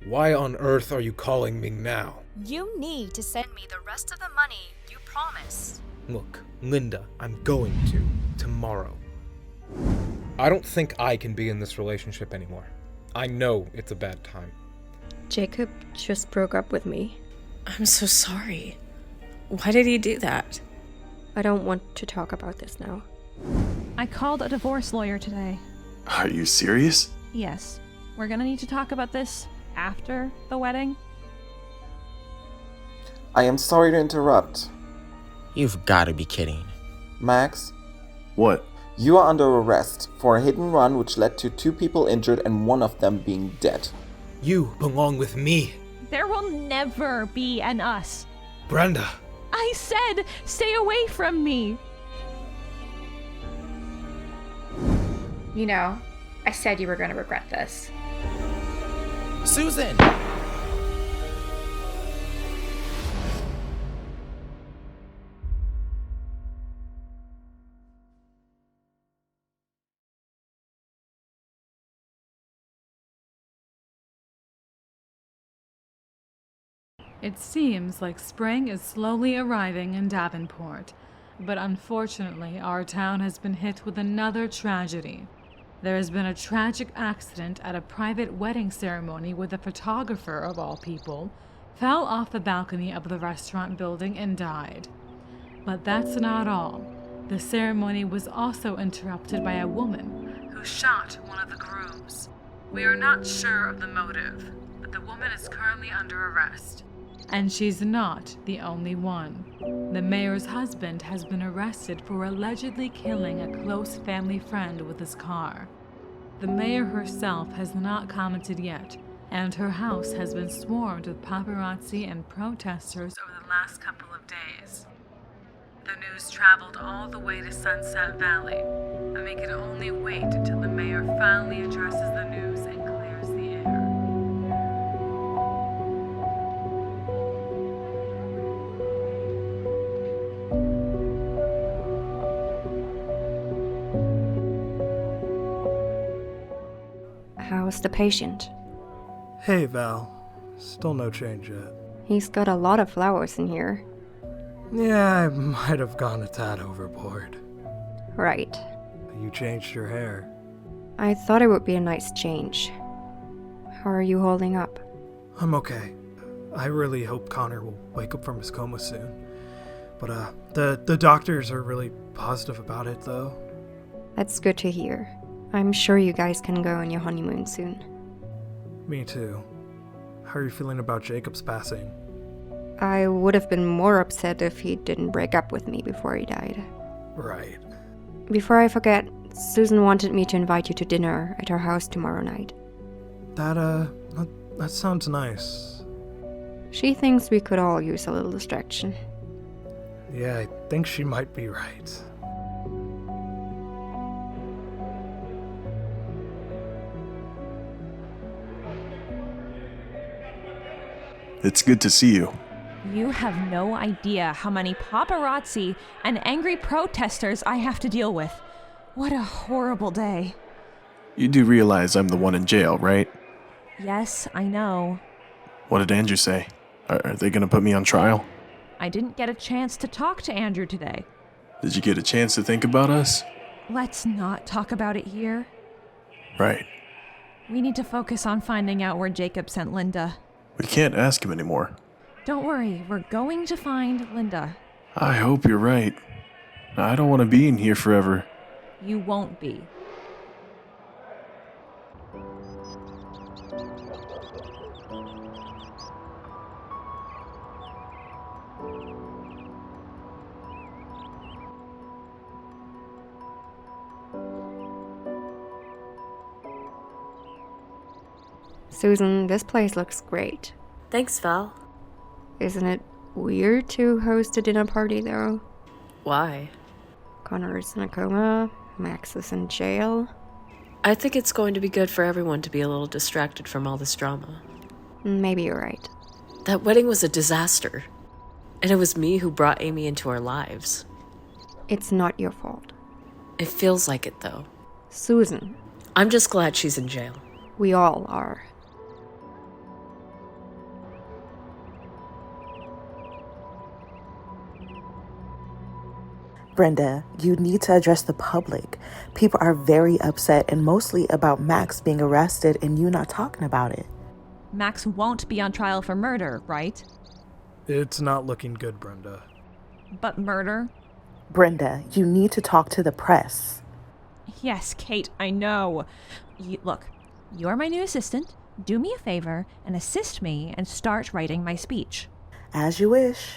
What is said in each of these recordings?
Why on earth are you calling me now? You need to send me the rest of the money you promised. Look, Linda, I'm going to. Tomorrow. I don't think I can be in this relationship anymore. I know it's a bad time. Jacob just broke up with me. I'm so sorry. Why did he do that? I don't want to talk about this now. I called a divorce lawyer today. Are you serious? Yes. We're gonna need to talk about this after the wedding. I am sorry to interrupt. You've gotta be kidding. Max, What? you are under arrest for a hit and run which led to 2 people injured and one of them being dead. You belong with me. There will never be an us. Brenda. I said, stay away from me. You know, I said you were going to regret this. Susan! It seems like spring is slowly arriving in Davenport, but unfortunately our town has been hit with another tragedy. There has been a tragic accident at a private wedding ceremony where the photographer, of all people, fell off the balcony of the restaurant building and died. But that's not all. The ceremony was also interrupted by a woman who shot one of the grooms. We are not sure of the motive, but the woman is currently under arrest. And she's not the only one. The mayor's husband has been arrested for allegedly killing a close family friend with his car. The mayor herself has not commented yet, and her house has been swarmed with paparazzi and protesters over the last couple of days. The news traveled all the way to Sunset Valley, and we can only wait until the mayor finally addresses the news and clears the air. How's the patient? Hey, Val. Still no change yet. He's got a lot of flowers in here. Yeah, I might have gone a tad overboard. Right. You changed your hair. I thought it would be a nice change. How are you holding up? I'm okay. I really hope Connor will wake up from his coma soon. But, the doctors are really positive about it, though. That's good to hear. I'm sure you guys can go on your honeymoon soon. Me too. How are you feeling about Jacob's passing? I would have been more upset if he didn't break up with me before he died. Right. Before I forget, Susan wanted me to invite you to dinner at her house tomorrow night. That sounds nice. She thinks we could all use a little distraction. Yeah, I think she might be right. It's good to see you. You have no idea how many paparazzi and angry protesters I have to deal with. What a horrible day. You do realize I'm the one in jail, right? Yes, I know. What did Andrew say? Are they gonna put me on trial? I didn't get a chance to talk to Andrew today. Did you get a chance to think about us? Let's not talk about it here. Right. We need to focus on finding out where Jacob sent Linda. We can't ask him anymore. Don't worry, we're going to find Linda. I hope you're right. I don't want to be in here forever. You won't be. Susan, this place looks great. Thanks, Val. Isn't it weird to host a dinner party, though? Why? Connor is in a coma, Max is in jail. I think it's going to be good for everyone to be a little distracted from all this drama. Maybe you're right. That wedding was a disaster. And it was me who brought Amy into our lives. It's not your fault. It feels like it, though. Susan. I'm just glad she's in jail. We all are. Brenda, you need to address the public. People are very upset and mostly about Max being arrested and you not talking about it. Max won't be on trial for murder, right? It's not looking good, Brenda. But murder? Brenda, you need to talk to the press. Yes, Kate, I know. Look, you're my new assistant. Do me a favor and assist me and start writing my speech. As you wish.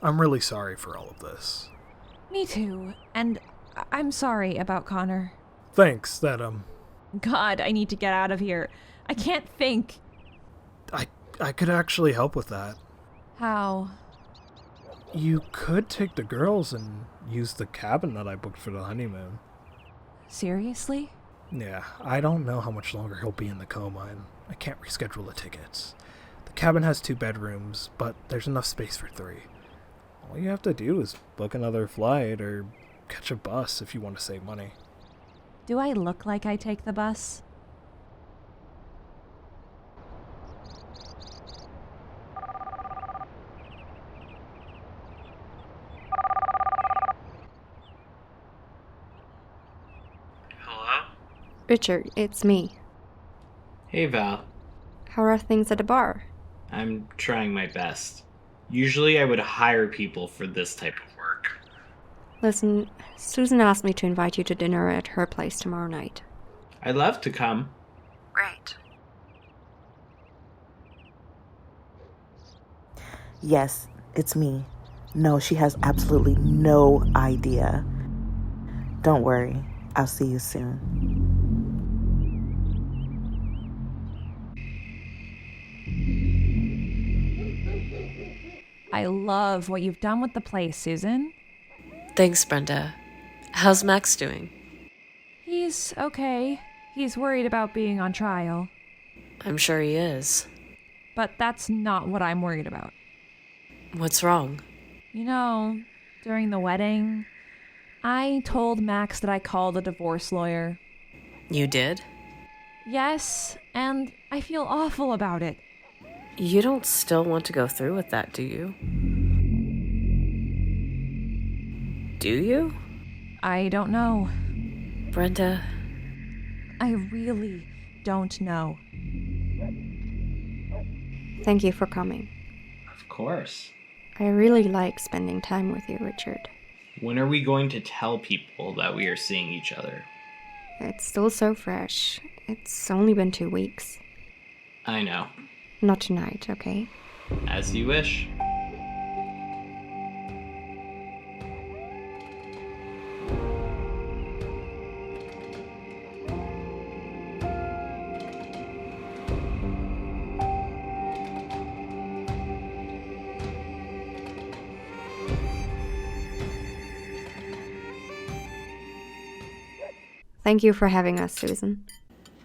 I'm really sorry for all of this. Me too. And I'm sorry about Connor. Thanks, God, I need to get out of here. I can't think. I could actually help with that. How? You could take the girls and use the cabin that I booked for the honeymoon. Seriously? Yeah, I don't know how much longer he'll be in the coma, and I can't reschedule the tickets. The cabin has 2 bedrooms, but there's enough space for 3. All you have to do is book another flight or catch a bus if you want to save money. Do I look like I take the bus? Hello? Richard, it's me. Hey, Val. How are things at the bar? I'm trying my best. Usually I would hire people for this type of work. Listen, Susan asked me to invite you to dinner at her place tomorrow night. I'd love to come. Great. Yes, it's me. No, she has absolutely no idea. Don't worry. I'll see you soon. I love what you've done with the place, Susan. Thanks, Brenda. How's Max doing? He's okay. He's worried about being on trial. I'm sure he is. But that's not what I'm worried about. What's wrong? You know, during the wedding, I told Max that I called a divorce lawyer. You did? Yes, and I feel awful about it. You don't still want to go through with that, do you? Do you? I don't know. Brenda. I really don't know. Thank you for coming. Of course. I really like spending time with you, Richard. When are we going to tell people that we are seeing each other? It's still so fresh. It's only been 2 weeks. I know. Not tonight, okay? As you wish. Thank you for having us, Susan.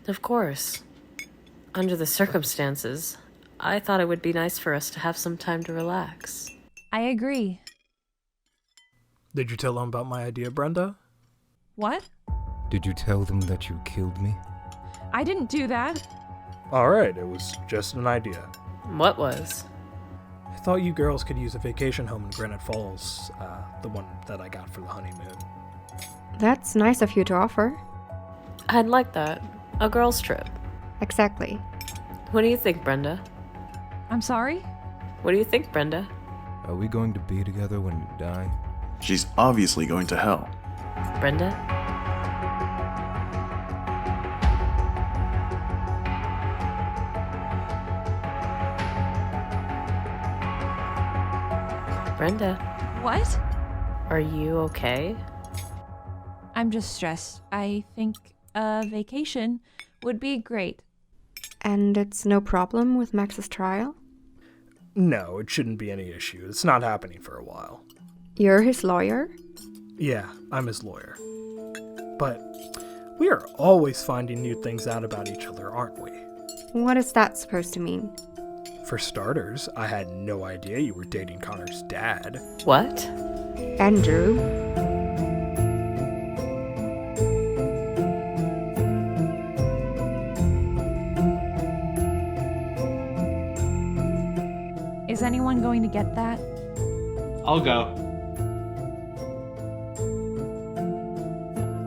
Of course. Under the circumstances, I thought it would be nice for us to have some time to relax. I agree. Did you tell them about my idea, Brenda? What? Did you tell them that you killed me? I didn't do that. Alright, it was just an idea. What was? I thought you girls could use a vacation home in Granite Falls, the one that I got for the honeymoon. That's nice of you to offer. I'd like that. A girls' trip. Exactly. What do you think, Brenda? I'm sorry? What do you think, Brenda? Are we going to be together when you die? She's obviously going to hell. Brenda? Brenda? What? Are you okay? I'm just stressed. I think a vacation would be great. And it's no problem with Max's trial? No, it shouldn't be any issue. It's not happening for a while. You're his lawyer? Yeah, I'm his lawyer. But we are always finding new things out about each other, aren't we? What is that supposed to mean? For starters, I had no idea you were dating Connor's dad. What? Andrew? Is anyone going to get that? I'll go.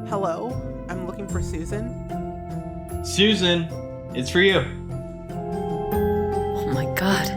Hello? I'm looking for Susan. Susan, it's for you. Oh my god.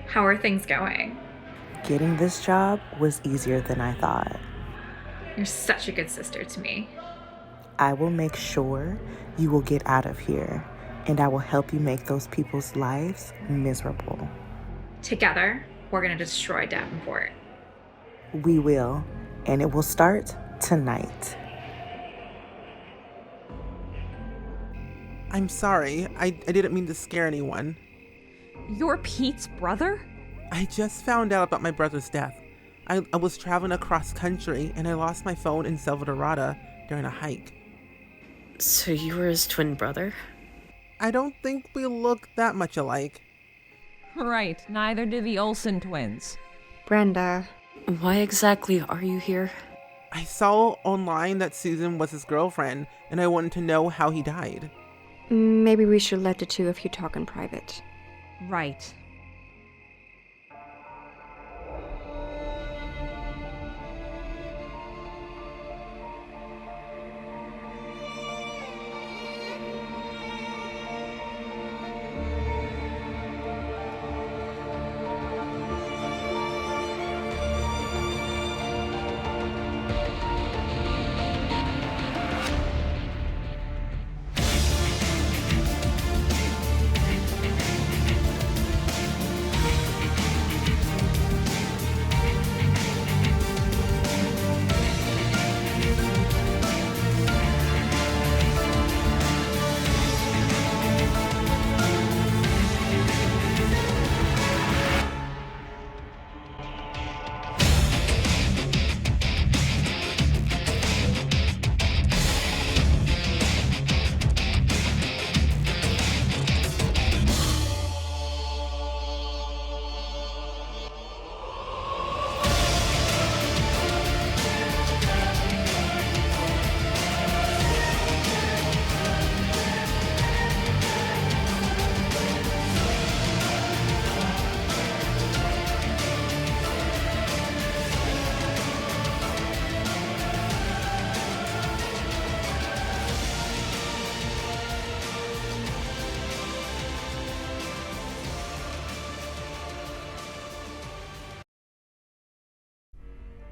How are things going? Getting this job was easier than I thought. You're such a good sister to me. I will make sure you will get out of here, and I will help you make those people's lives miserable. Together, we're gonna destroy Davenport. We will, and it will start tonight. I'm sorry. I didn't mean to scare anyone. You're Pete's brother? I just found out about my brother's death. I was traveling across country and I lost my phone in Salvadorada during a hike. So you were his twin brother? I don't think we look that much alike. Right, neither do the Olsen twins. Brenda. Why exactly are you here? I saw online that Susan was his girlfriend and I wanted to know how he died. Maybe we should let the two of you talk in private. Right.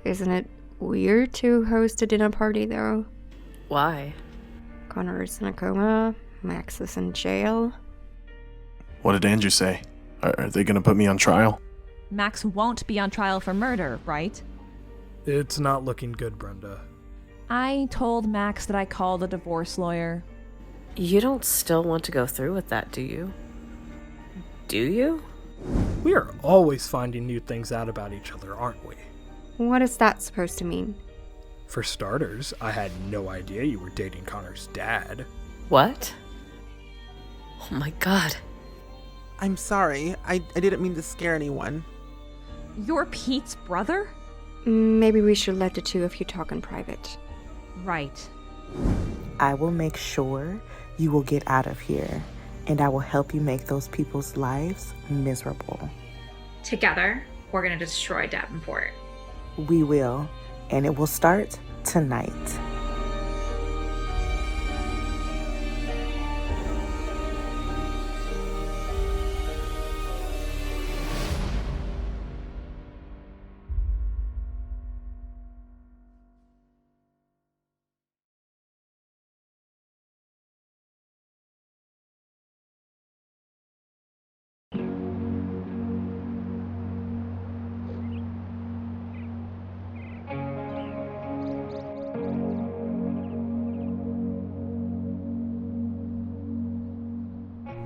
Isn't it weird to host a dinner party, though? Why? Connor is in a coma. Max is in jail. What did Andrew say? Are they gonna put me on trial? Max won't be on trial for murder, right? It's not looking good, Brenda. I told Max that I called a divorce lawyer. You don't still want to go through with that, do you? Do you? We are always finding new things out about each other, aren't we? What is that supposed to mean? For starters, I had no idea you were dating Connor's dad. What? Oh my god. I'm sorry. I didn't mean to scare anyone. You're Pete's brother? Maybe we should let the two of you talk in private. Right. I will make sure you will get out of here, and I will help you make those people's lives miserable. Together, we're gonna destroy Davenport. We will, and it will start tonight.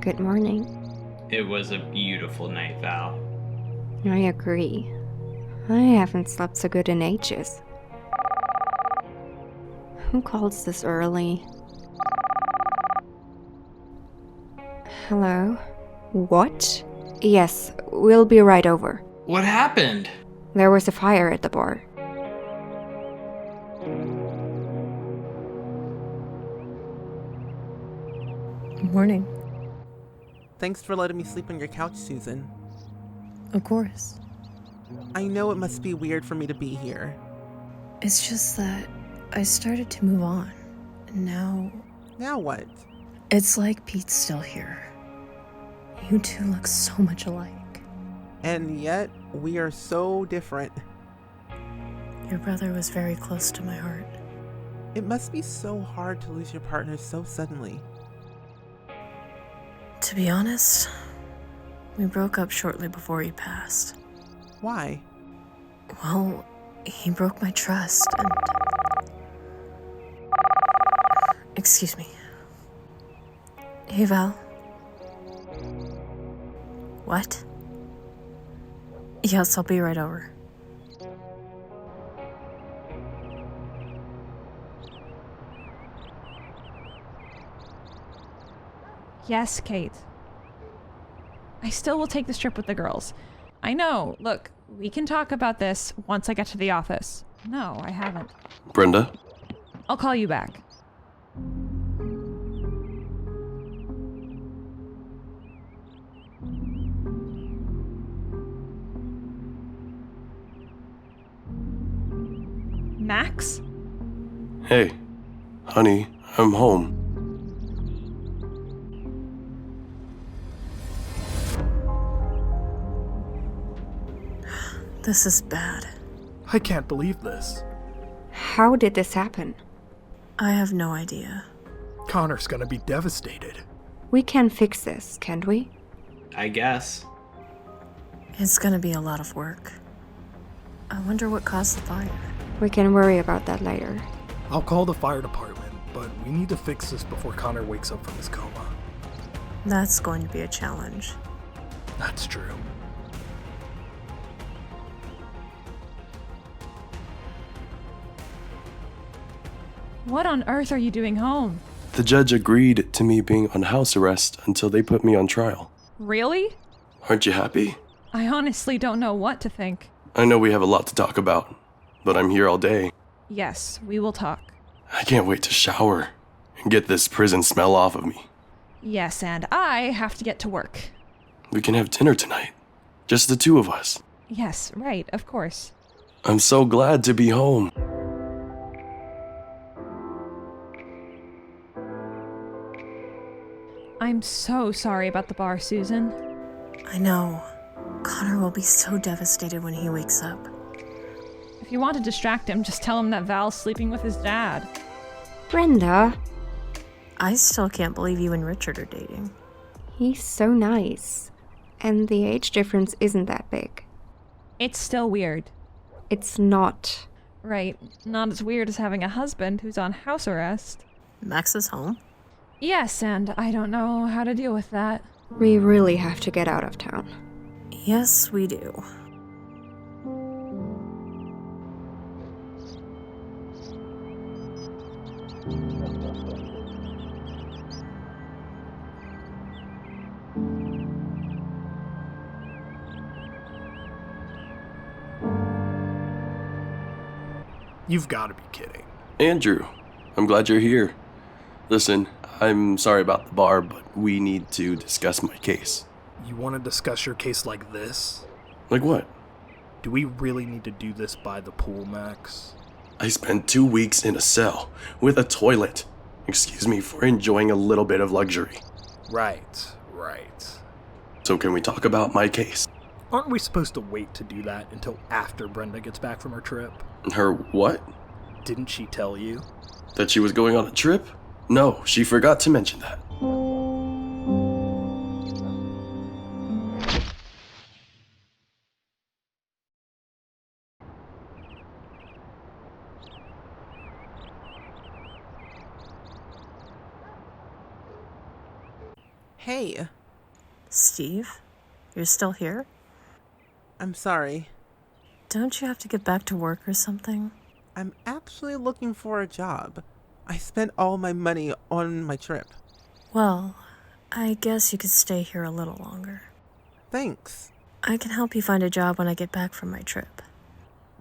Good morning. It was a beautiful night, Val. I agree. I haven't slept so good in ages. Who calls this early? Hello? What? Yes, we'll be right over. What happened? There was a fire at the bar. Morning. Thanks for letting me sleep on your couch, Susan. Of course. I know it must be weird for me to be here. It's just that I started to move on. And now... Now what? It's like Pete's still here. You two look so much alike. And yet, we are so different. Your brother was very close to my heart. It must be so hard to lose your partner so suddenly. To be honest, we broke up shortly before he passed. Why? Well, he broke my trust and... Excuse me. Hey, Val. What? Yes, I'll be right over. Yes, Kate. I still will take this trip with the girls. I know. Look, we can talk about this once I get to the office. No, I haven't. Brenda? I'll call you back. Max? Hey, honey, I'm home. This is bad. I can't believe this. How did this happen? I have no idea. Connor's gonna be devastated. We can fix this, can't we? I guess. It's gonna be a lot of work. I wonder what caused the fire. We can worry about that later. I'll call the fire department, but we need to fix this before Connor wakes up from his coma. That's going to be a challenge. That's true. What on earth are you doing home? The judge agreed to me being on house arrest until they put me on trial. Really? Aren't you happy? I honestly don't know what to think. I know we have a lot to talk about, but I'm here all day. Yes, we will talk. I can't wait to shower and get this prison smell off of me. Yes, and I have to get to work. We can have dinner tonight. Just the two of us. Yes, right, of course. I'm so glad to be home. I'm so sorry about the bar, Susan. I know. Connor will be so devastated when he wakes up. If you want to distract him, just tell him that Val's sleeping with his dad. Brenda. I still can't believe you and Richard are dating. He's so nice. And the age difference isn't that big. It's still weird. It's not. Right, not as weird as having a husband who's on house arrest. Max is home? Yes, and I don't know how to deal with that. We really have to get out of town. Yes, we do. You've got to be kidding. Andrew, I'm glad you're here. Listen, I'm sorry about the bar, but we need to discuss my case. You want to discuss your case like this? Like what? Do we really need to do this by the pool, Max? I spent 2 weeks in a cell with a toilet. Excuse me for enjoying a little bit of luxury. Right. So can we talk about my case? Aren't we supposed to wait to do that until after Brenda gets back from her trip? Her what? Didn't she tell you? That she was going on a trip? No, she forgot to mention that. Hey. Steve, you're still here? I'm sorry. Don't you have to get back to work or something? I'm actually looking for a job. I spent all my money on my trip. Well, I guess you could stay here a little longer. Thanks. I can help you find a job when I get back from my trip.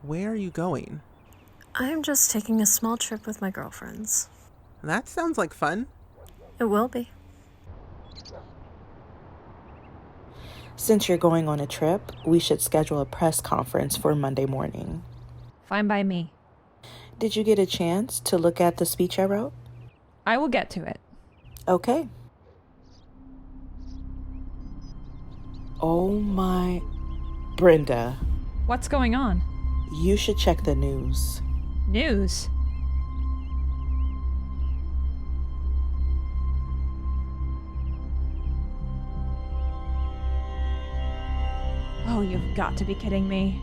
Where are you going? I'm just taking a small trip with my girlfriends. That sounds like fun. It will be. Since you're going on a trip, we should schedule a press conference for Monday morning. Fine by me. Did you get a chance to look at the speech I wrote? I will get to it. Okay. Oh my... Brenda. What's going on? You should check the news. News? Oh, you've got to be kidding me.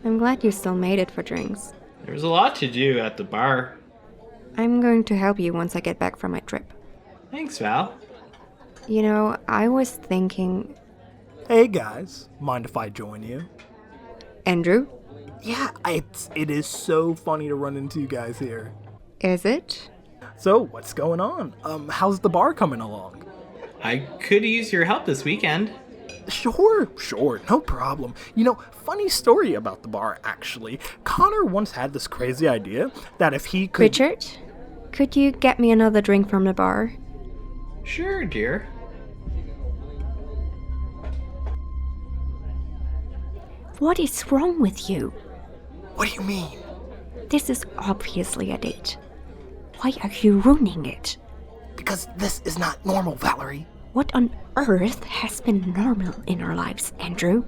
I'm glad you still made it for drinks. There was a lot to do at the bar. I'm going to help you once I get back from my trip. Thanks, Val. You know, I was thinking... Hey guys, mind if I join you? Andrew? Yeah, it is so funny to run into you guys here. Is it? So, what's going on? How's the bar coming along? I could use your help this weekend. Sure, no problem. You know, funny story about the bar, actually. Connor once had this crazy idea that if he could... Richard, could you get me another drink from the bar? Sure, dear. What is wrong with you? What do you mean? This is obviously a date. Why are you ruining it? Because this is not normal, Valerie. What on earth has been normal in our lives, Andrew?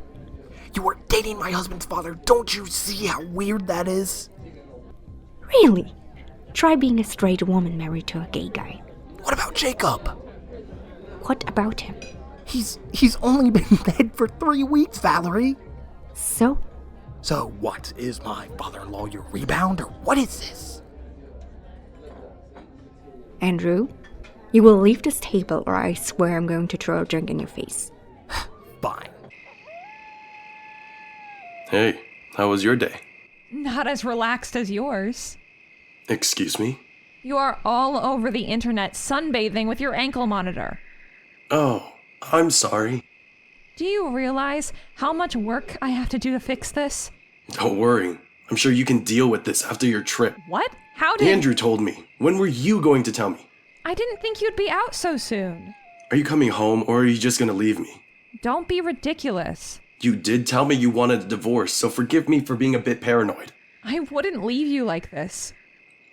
You are dating my husband's father. Don't you see how weird that is? Really? Try being a straight woman married to a gay guy. What about Jacob? What about him? He's only been dead for 3 weeks, Valerie. So? So what? Is my father-in-law your rebound, or what is this? Andrew, you will leave this table or I swear I'm going to throw a drink in your face. Fine. Hey, how was your day? Not as relaxed as yours. Excuse me? You are all over the internet sunbathing with your ankle monitor. Oh, I'm sorry. Do you realize how much work I have to do to fix this? Don't worry. I'm sure you can deal with this after your trip. What? How did... Andrew told me. When were you going to tell me? I didn't think you'd be out so soon. Are you coming home, or are you just gonna leave me? Don't be ridiculous. You did tell me you wanted a divorce, so forgive me for being a bit paranoid. I wouldn't leave you like this.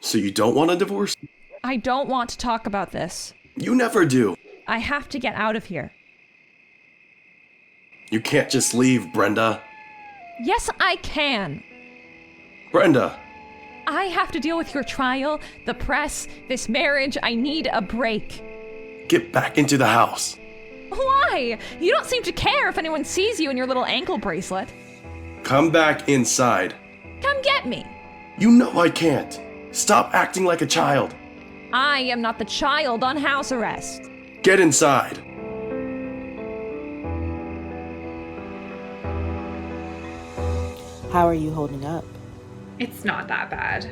So you don't want a divorce? I don't want to talk about this. You never do. I have to get out of here. You can't just leave, Brenda. Yes, I can. Brenda! I have to deal with your trial, the press, this marriage. I need a break. Get back into the house. Why? You don't seem to care if anyone sees you in your little ankle bracelet. Come back inside. Come get me. You know I can't. Stop acting like a child. I am not the child on house arrest. Get inside. How are you holding up? It's not that bad.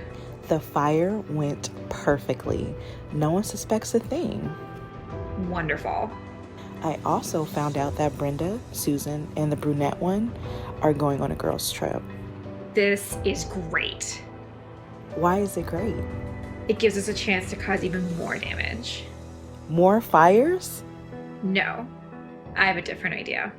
The fire went perfectly. No one suspects a thing. Wonderful. I also found out that Brenda, Susan, and the brunette one are going on a girls' trip. This is great. Why is it great? It gives us a chance to cause even more damage. More fires? No, I have a different idea.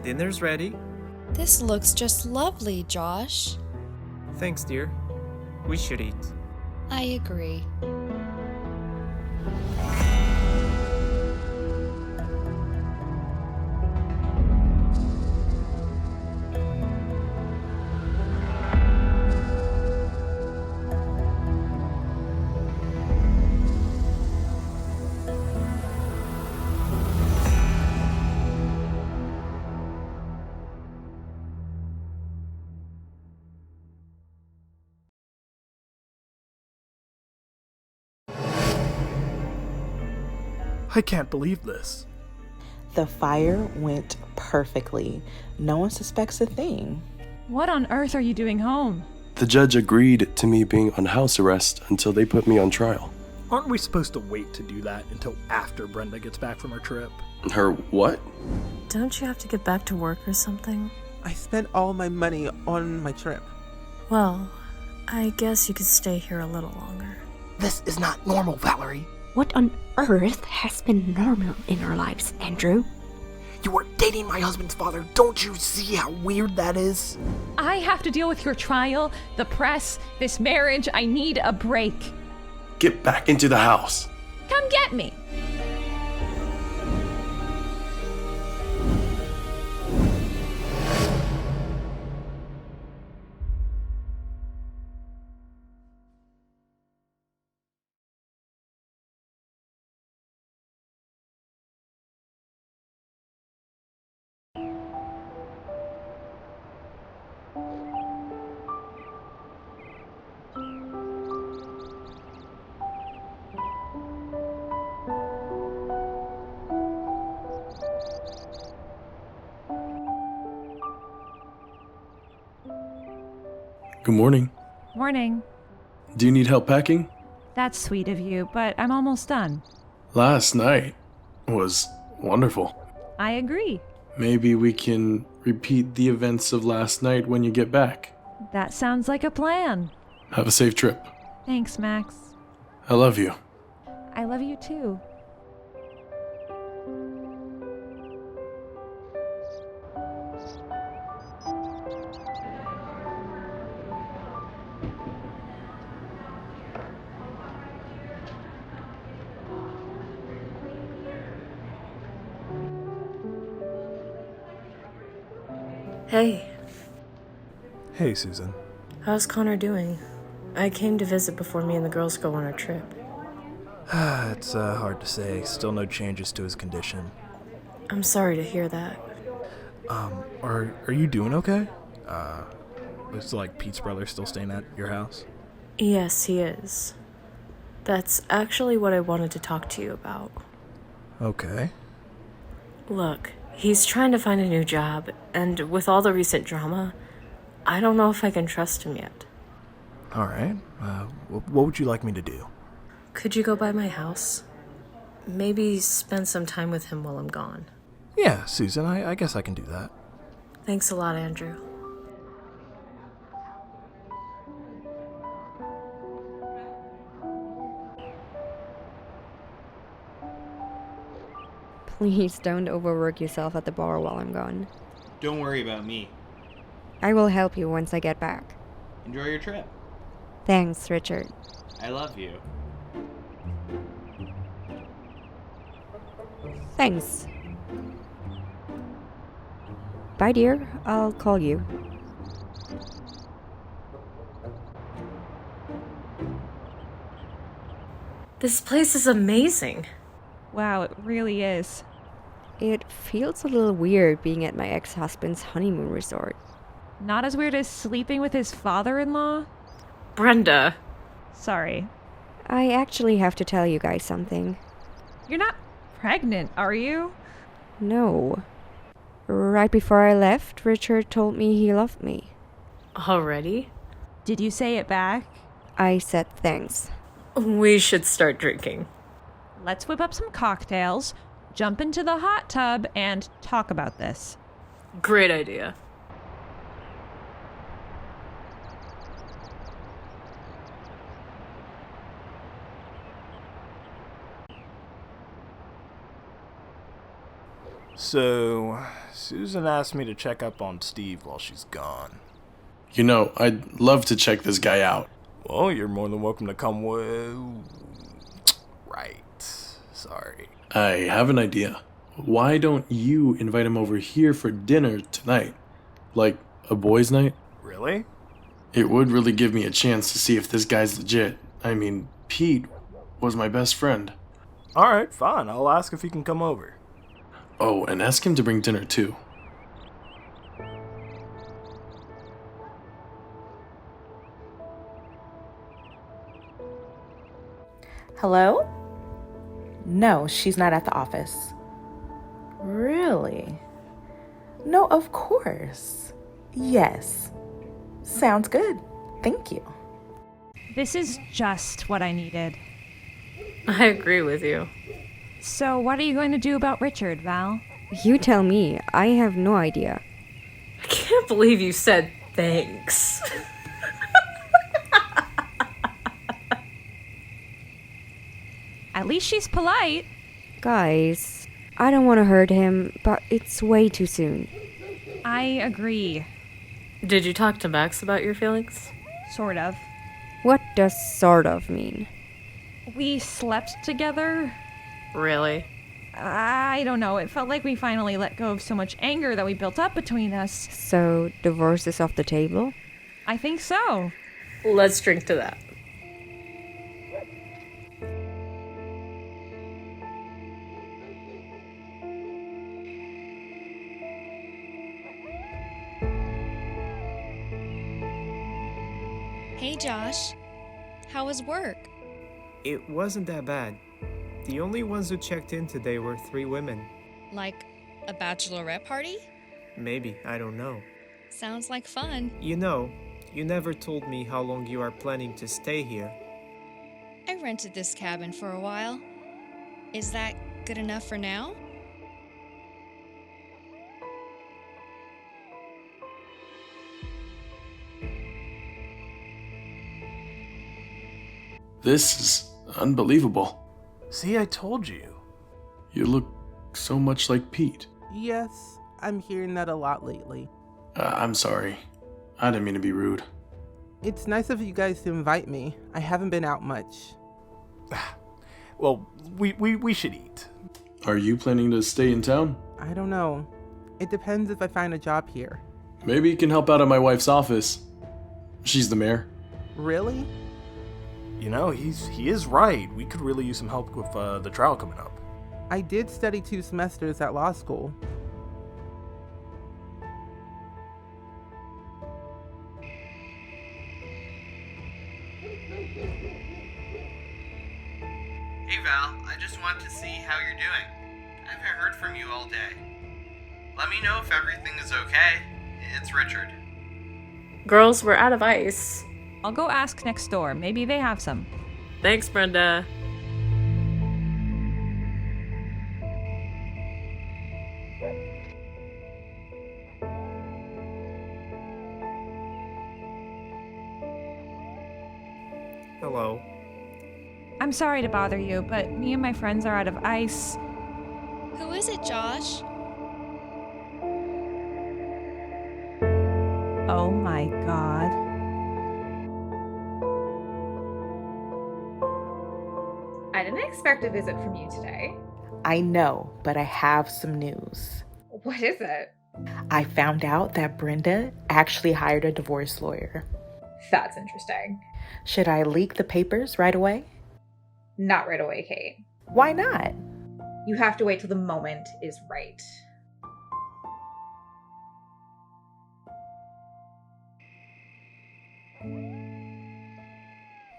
Dinner's ready. This looks just lovely, Josh. Thanks, dear. We should eat. I agree. I can't believe this. The fire went perfectly. No one suspects a thing. What on earth are you doing home? The judge agreed to me being on house arrest until they put me on trial. Aren't we supposed to wait to do that until after Brenda gets back from her trip? Her what? Don't you have to get back to work or something? I spent all my money on my trip. Well, I guess you could stay here a little longer. This is not normal, Valerie. What on earth has been normal in our lives, Andrew? You were dating my husband's father. Don't you see how weird that is? I have to deal with your trial, the press, this marriage. I need a break. Get back into the house. Come get me. Good morning. Morning. Do you need help packing? That's sweet of you, but I'm almost done. Last night was wonderful. I agree. Maybe we can repeat the events of last night when you get back. That sounds like a plan. Have a safe trip. Thanks, Max. I love you. I love you too. Hey, Hey, Susan. how's Connor doing? I came to visit before me and the girls go on our trip. It's hard to say. Still no changes to his condition. I'm sorry to hear that. Are you doing okay? Looks like Pete's brother still staying at your house? Yes, he is. That's actually what I wanted to talk to you about. Okay. Look, he's trying to find a new job, and with all the recent drama, I don't know if I can trust him yet. Alright. What would you like me to do? Could you go by my house? Maybe spend some time with him while I'm gone. Yeah, Susan, I guess I can do that. Thanks a lot, Andrew. Please don't overwork yourself at the bar while I'm gone. Don't worry about me. I will help you once I get back. Enjoy your trip. Thanks, Richard. I love you. Thanks. Bye, dear. I'll call you. This place is amazing. Wow, it really is. It feels a little weird being at my ex-husband's honeymoon resort. Not as weird as sleeping with his father-in-law? Brenda. Sorry. I actually have to tell you guys something. You're not pregnant, are you? No. Right before I left, Richard told me he loved me. Already? Did you say it back? I said thanks. We should start drinking. Let's whip up some cocktails, jump into the hot tub, and talk about this. Great idea. So, Susan asked me to check up on Steve while she's gone. You know, I'd love to check this guy out. Well, you're more than welcome to come with... Right. Sorry. I have an idea. Why don't you invite him over here for dinner tonight? Like, a boys' night? Really? It would really give me a chance to see if this guy's legit. I mean, Pete was my best friend. Alright, fine. I'll ask if he can come over. Oh, and ask him to bring dinner too. Hello? No, she's not at the office. Really? No, of course. Yes. Sounds good. Thank you. This is just what I needed. I agree with you. So, what are you going to do about Richard, Val? You tell me. I have no idea. I can't believe you said thanks. At least she's polite. Guys, I don't want to hurt him, but it's way too soon. I agree. Did you talk to Max about your feelings? Sort of. What does sort of mean? We slept together. Really? I don't know. It felt like we finally let go of so much anger that we built up between us. So, divorce is off the table? I think so. Let's drink to that. Hey Josh, how was work? It wasn't that bad. The only ones who checked in today were 3 women. Like a bachelorette party? Maybe, I don't know. Sounds like fun. You know, you never told me how long you are planning to stay here. I rented this cabin for a while. Is that good enough for now? This is unbelievable. See, I told you. You look so much like Pete. Yes, I'm hearing that a lot lately. I'm sorry. I didn't mean to be rude. It's nice of you guys to invite me. I haven't been out much. Well, we should eat. Are you planning to stay in town? I don't know. It depends if I find a job here. Maybe you can help out at my wife's office. She's the mayor. Really? You know, he is right. We could really use some help with the trial coming up. I did study 2 semesters at law school. Hey Val, I just wanted to see how you're doing. I haven't heard from you all day. Let me know if everything is okay. It's Richard. Girls, we're out of ice. I'll go ask next door. Maybe they have some. Thanks, Brenda. Hello. I'm sorry to bother you, but me and my friends are out of ice. Who is it, Josh? Oh my god. I didn't expect a visit from you today. I know, but I have some news. What is it? I found out that Brenda actually hired a divorce lawyer. That's interesting. Should I leak the papers right away? Not right away, Kate. Why not? You have to wait till the moment is right.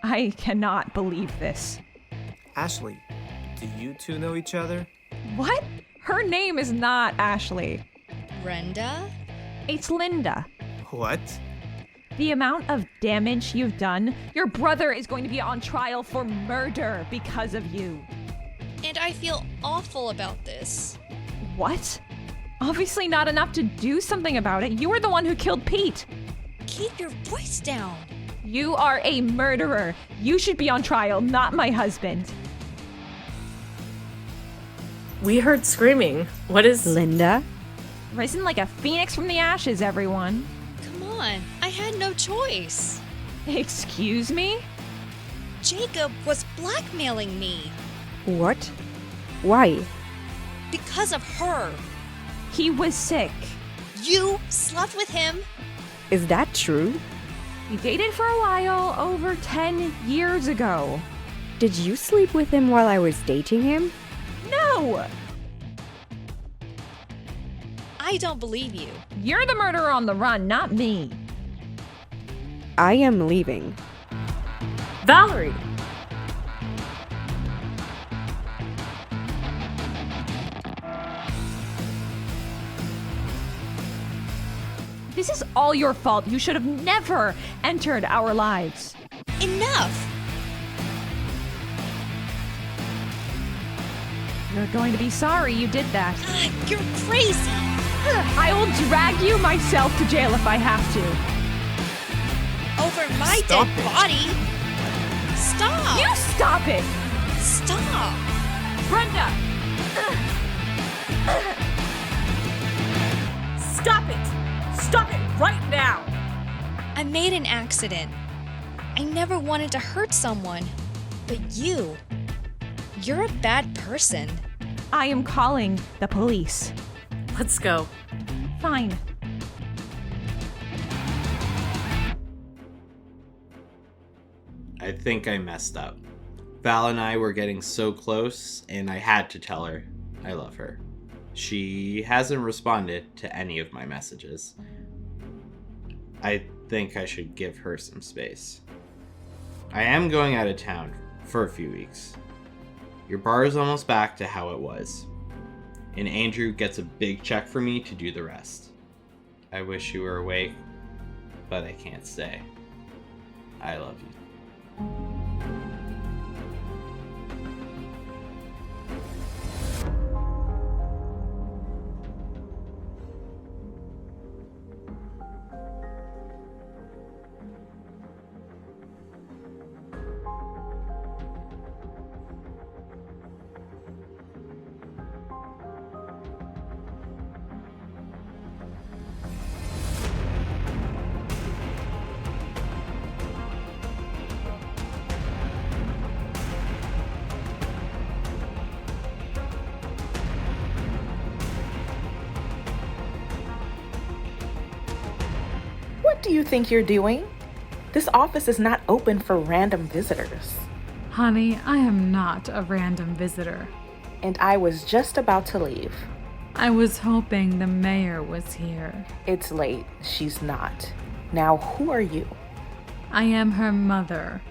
I cannot believe this. Ashley, do you 2 know each other? What? Her name is not Ashley. Brenda? It's Linda. What? The amount of damage you've done, your brother is going to be on trial for murder because of you. And I feel awful about this. What? Obviously not enough to do something about it. You were the one who killed Pete. Keep your voice down. You are a murderer. You should be on trial, not my husband. We heard screaming. What is... Linda? Risen like a phoenix from the ashes, everyone. Come on, I had no choice. Excuse me? Jacob was blackmailing me. What? Why? Because of her. He was sick. You slept with him? Is that true? We dated for a while, over 10 years ago. Did you sleep with him while I was dating him? No! I don't believe you. You're the murderer on the run, not me. I am leaving. Valerie! This is all your fault. You should have never entered our lives. Enough! You're going to be sorry you did that. You're crazy! I will drag you myself to jail if I have to. Over my Stop dead it. body? Stop! You stop it! Stop! Brenda! Stop it! Stop it right now! I made an accident. I never wanted to hurt someone. But you're a bad person. I am calling the police. Let's go. Fine. I think I messed up. Val and I were getting so close, and I had to tell her I love her. She hasn't responded to any of my messages. I think I should give her some space. I am going out of town for a few weeks. Your bar is almost back to how it was, and Andrew gets a big check for me to do the rest. I wish you were awake, but I can't stay. I love you. What do you think you're doing? This office is not open for random visitors. Honey, I am not a random visitor. And I was just about to leave. I was hoping the mayor was here. It's late. She's not. Now, who are you? I am her mother.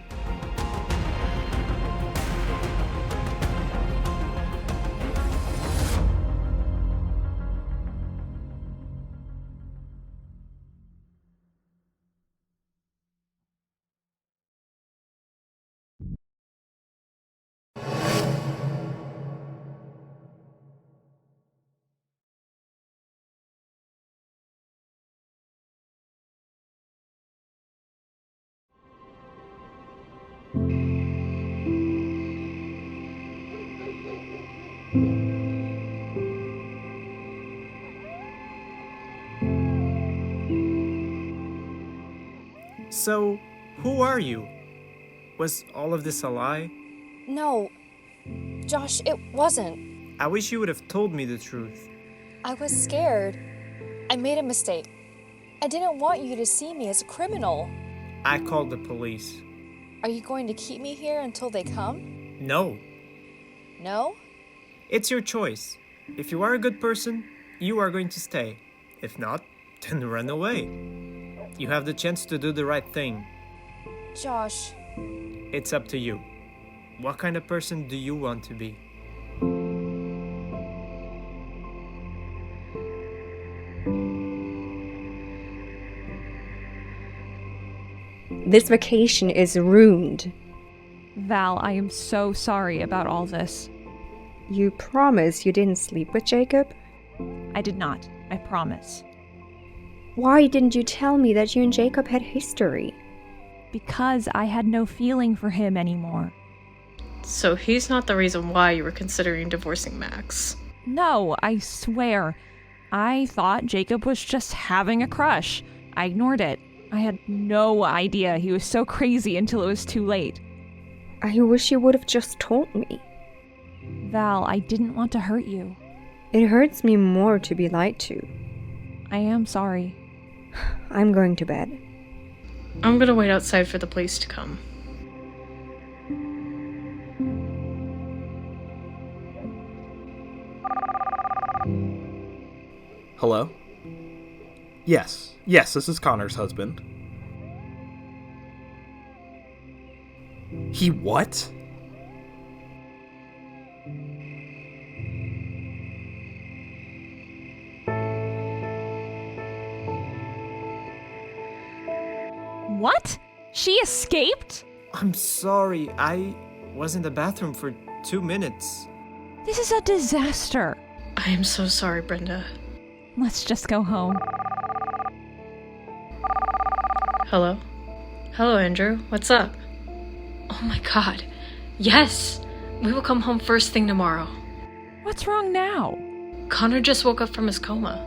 So, who are you? Was all of this a lie? No, Josh, it wasn't. I wish you would have told me the truth. I was scared. I made a mistake. I didn't want you to see me as a criminal. I called the police. Are you going to keep me here until they come? No, No? it's your choice. If you are a good person, you are going to stay. If not, then run away. You have the chance to do the right thing. Josh, It's up to you. What kind of person do you want to be? This vacation is ruined. Val, I am so sorry about all this. You promise you didn't sleep with Jacob? I did not. I promise. Why didn't you tell me that you and Jacob had history? Because I had no feeling for him anymore. So he's not the reason why you were considering divorcing Max. No, I swear. I thought Jacob was just having a crush. I ignored it. I had no idea he was so crazy until it was too late. I wish you would have just told me. Val, I didn't want to hurt you. It hurts me more to be lied to. I am sorry. I'm going to bed. I'm gonna wait outside for the police to come. Hello? Yes, this is Connor's husband. He what? What? She escaped? I'm sorry, I was in the bathroom for 2 minutes. This is a disaster. I am so sorry, Brenda. Let's just go home. Hello? Hello, Andrew. What's up? Oh my god. Yes! We will come home first thing tomorrow. What's wrong now? Connor just woke up from his coma.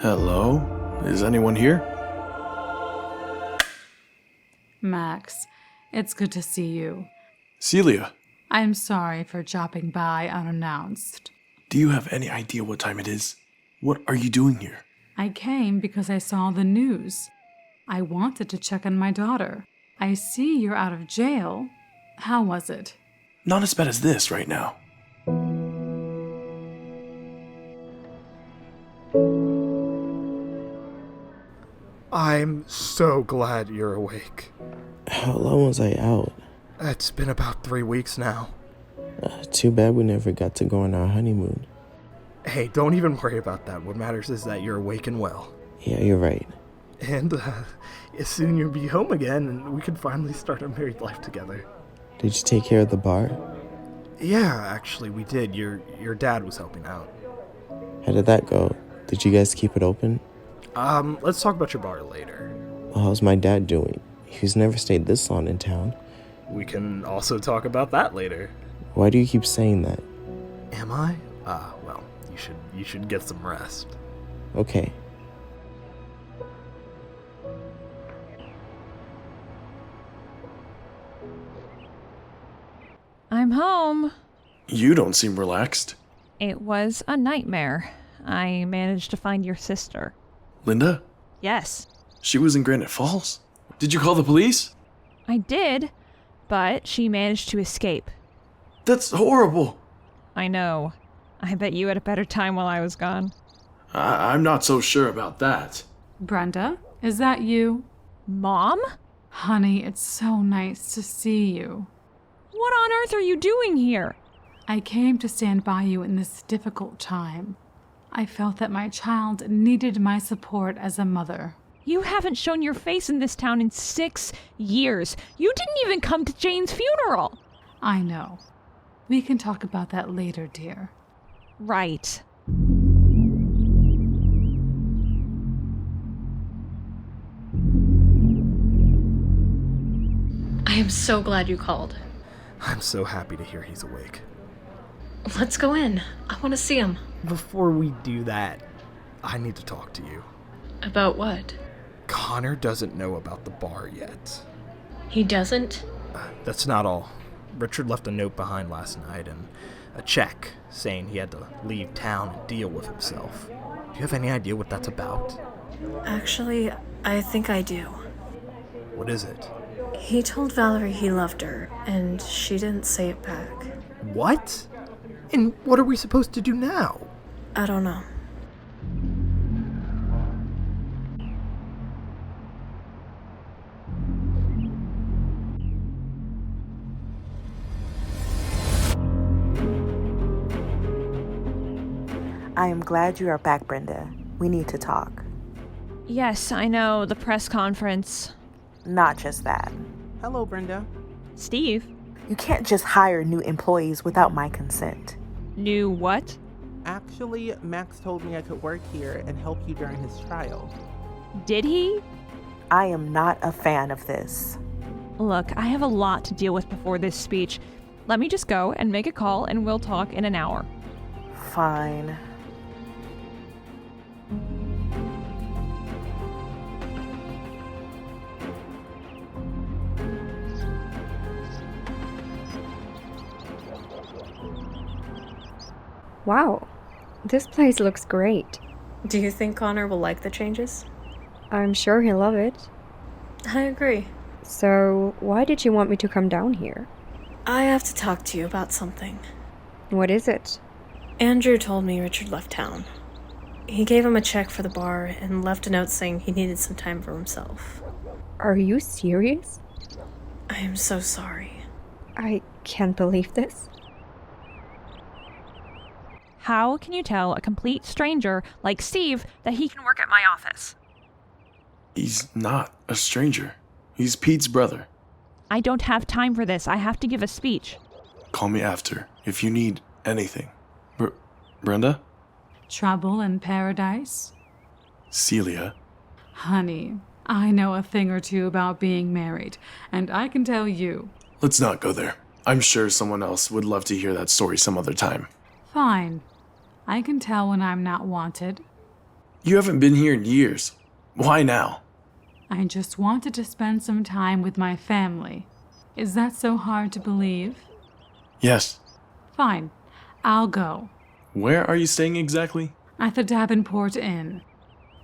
Hello? Is anyone here? Max, it's good to see you. Celia, I'm sorry for dropping by unannounced. do you have any idea what time it is? What are you doing here? I came because I saw the news. I wanted to check on my daughter. I see you're out of jail. How was it? Not as bad as this right now. I'm so glad you're awake. How long was I out? It's been about 3 weeks now. Too bad we never got to go on our honeymoon. Hey, don't even worry about that. What matters is that you're awake and well. Yeah, you're right. And soon you'll be home again and we can finally start a married life together. Did you take care of the bar? Yeah, actually we did. Your dad was helping out. How did that go? Did you guys keep it open? Let's talk about your bar later. Well, how's my dad doing? He's never stayed this long in town. We can also talk about that later. Why do you keep saying that? Am I? Well, you should get some rest. Okay. I'm home. You don't seem relaxed. It was a nightmare. I managed to find your sister. Linda? Yes. She was in Granite Falls? Did you call the police? I did, but she managed to escape. That's horrible. I know. I bet you had a better time while I was gone. I'm not so sure about that. Brenda, is that you? Mom? Honey, it's so nice to see you. What on earth are you doing here? I came to stand by you in this difficult time. I felt that my child needed my support as a mother. You haven't shown your face in this town in 6 years. You didn't even come to Jane's funeral. I know. We can talk about that later, dear. Right. I am so glad you called. I'm so happy to hear he's awake. Let's go in. I want to see him. Before we do that, I need to talk to you. About what? Connor doesn't know about the bar yet. He doesn't? That's not all. Richard left a note behind last night and a check saying he had to leave town and deal with himself. Do you have any idea what that's about? Actually, I think I do. What is it? He told Valerie he loved her, and she didn't say it back. What? And what are we supposed to do now? I don't know. I am glad you are back, Brenda. We need to talk. Yes, I know, the press conference. Not just that. Hello, Brenda. Steve? You can't just hire new employees without my consent. New what? Actually, Max told me I could work here and help you during his trial. Did he? I am not a fan of this. Look, I have a lot to deal with before this speech. Let me just go and make a call and we'll talk in an hour. Fine. Wow, this place looks great. Do you think Connor will like the changes? I'm sure he'll love it. I agree. So, why did you want me to come down here? I have to talk to you about something. What is it? Andrew told me Richard left town. He gave him a check for the bar and left a note saying he needed some time for himself. Are you serious? I am so sorry. I can't believe this. How can you tell a complete stranger like Steve that he can work at my office? He's not a stranger. He's Pete's brother. I don't have time for this. I have to give a speech. Call me after if you need anything. Brenda? Trouble in paradise? Celia? Honey, I know a thing or two about being married, and I can tell you. Let's not go there. I'm sure someone else would love to hear that story some other time. Fine. I can tell when I'm not wanted. You haven't been here in years. Why now? I just wanted to spend some time with my family. Is that so hard to believe? Yes. Fine. I'll go. Where are you staying exactly? At the Davenporte Inn.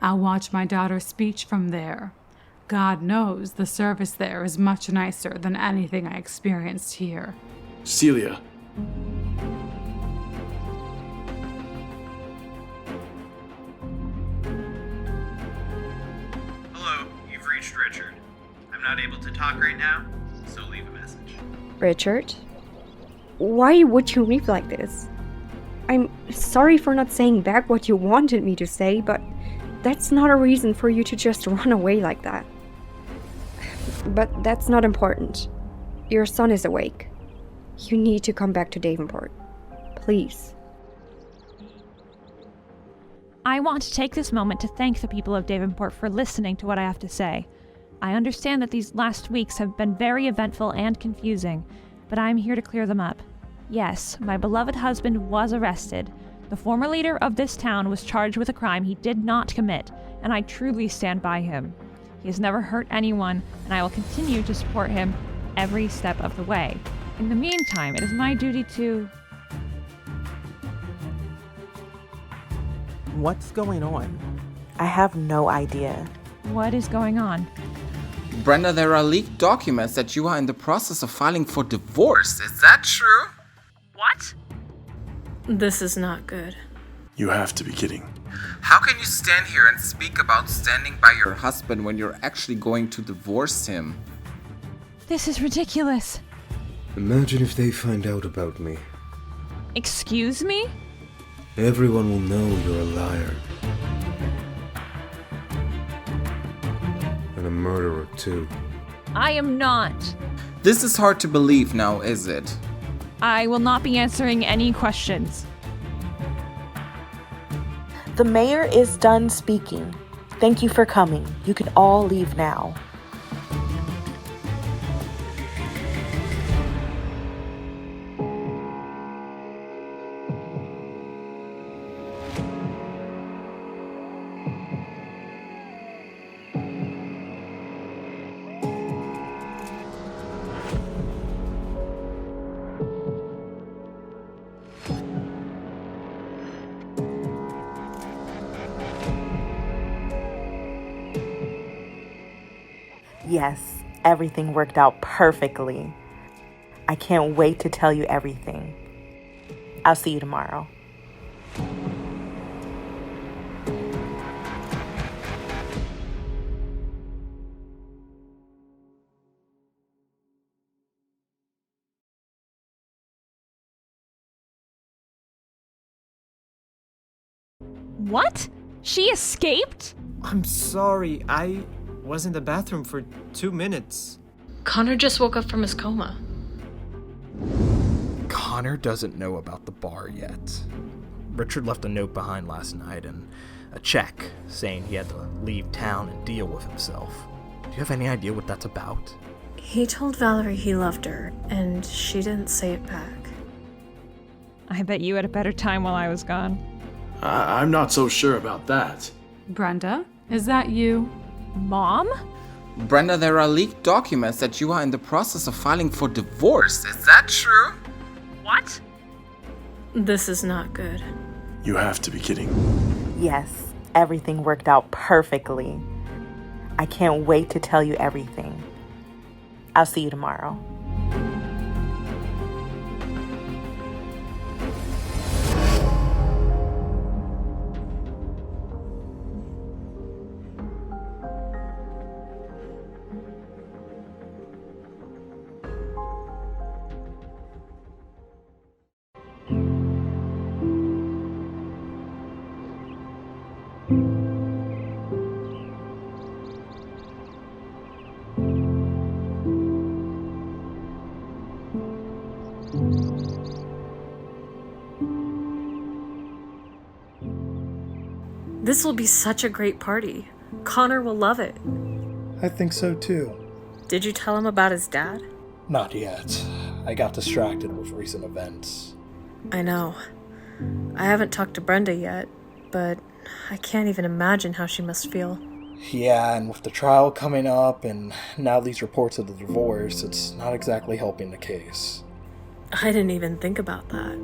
I'll watch my daughter's speech from there. God knows the service there is much nicer than anything I experienced here. Celia. Hello, you've reached Richard. I'm not able to talk right now, so leave a message. Richard? Why would you leave like this? I'm sorry for not saying back what you wanted me to say, but that's not a reason for you to just run away like that. But that's not important. Your son is awake. You need to come back to Davenport. Please. I want to take this moment to thank the people of Davenport for listening to what I have to say. I understand that these last weeks have been very eventful and confusing, but I'm here to clear them up. Yes, my beloved husband was arrested. The former leader of this town was charged with a crime he did not commit, and I truly stand by him. He has never hurt anyone, and I will continue to support him every step of the way. In the meantime, it is my duty to... What's going on? I have no idea. What is going on? Brenda, there are leaked documents that you are in the process of filing for divorce. Is that true? What? This is not good. You have to be kidding. How can you stand here and speak about standing by your husband when you're actually going to divorce him? This is ridiculous. Imagine if they find out about me. Excuse me? Everyone will know you're a liar. And a murderer, too. I am not. This is hard to believe now, is it? I will not be answering any questions. The mayor is done speaking. Thank you for coming. You can all leave now. Yes, everything worked out perfectly. I can't wait to tell you everything. I'll see you tomorrow. What? She escaped? I'm sorry, was in the bathroom for 2 minutes. Connor just woke up from his coma. Connor doesn't know about the bar yet. Richard left a note behind last night and a check saying he had to leave town and deal with himself. Do you have any idea what that's about? He told Valerie he loved her, and she didn't say it back. I bet you had a better time while I was gone. I'm not so sure about that. Brenda, is that you? Mom? Brenda, there are leaked documents that you are in the process of filing for divorce. Is that true? What? This is not good. You have to be kidding. Yes, everything worked out perfectly. I can't wait to tell you everything. I'll see you tomorrow. This will be such a great party. Connor will love it. I think so too. Did you tell him about his dad? Not yet. I got distracted with recent events. I know. I haven't talked to Brenda yet, but I can't even imagine how she must feel. Yeah, and with the trial coming up and now these reports of the divorce, it's not exactly helping the case. I didn't even think about that.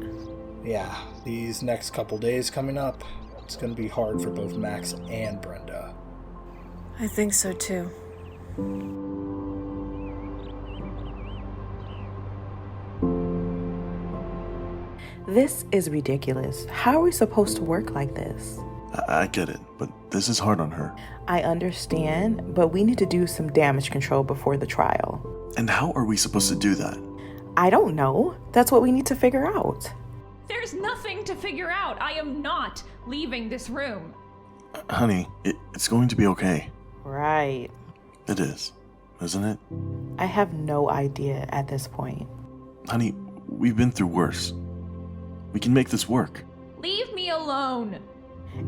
Yeah, these next couple days coming up, it's gonna be hard for both Max and Brenda. I think so too. This is ridiculous. How are we supposed to work like this? I get it, but this is hard on her. I understand, but we need to do some damage control before the trial. And how are we supposed to do that? I don't know. That's what we need to figure out. There's nothing to figure out. I am not leaving this room. Honey, it's going to be okay. Right. It is, isn't it? I have no idea at this point. Honey, we've been through worse. We can make this work. Leave me alone.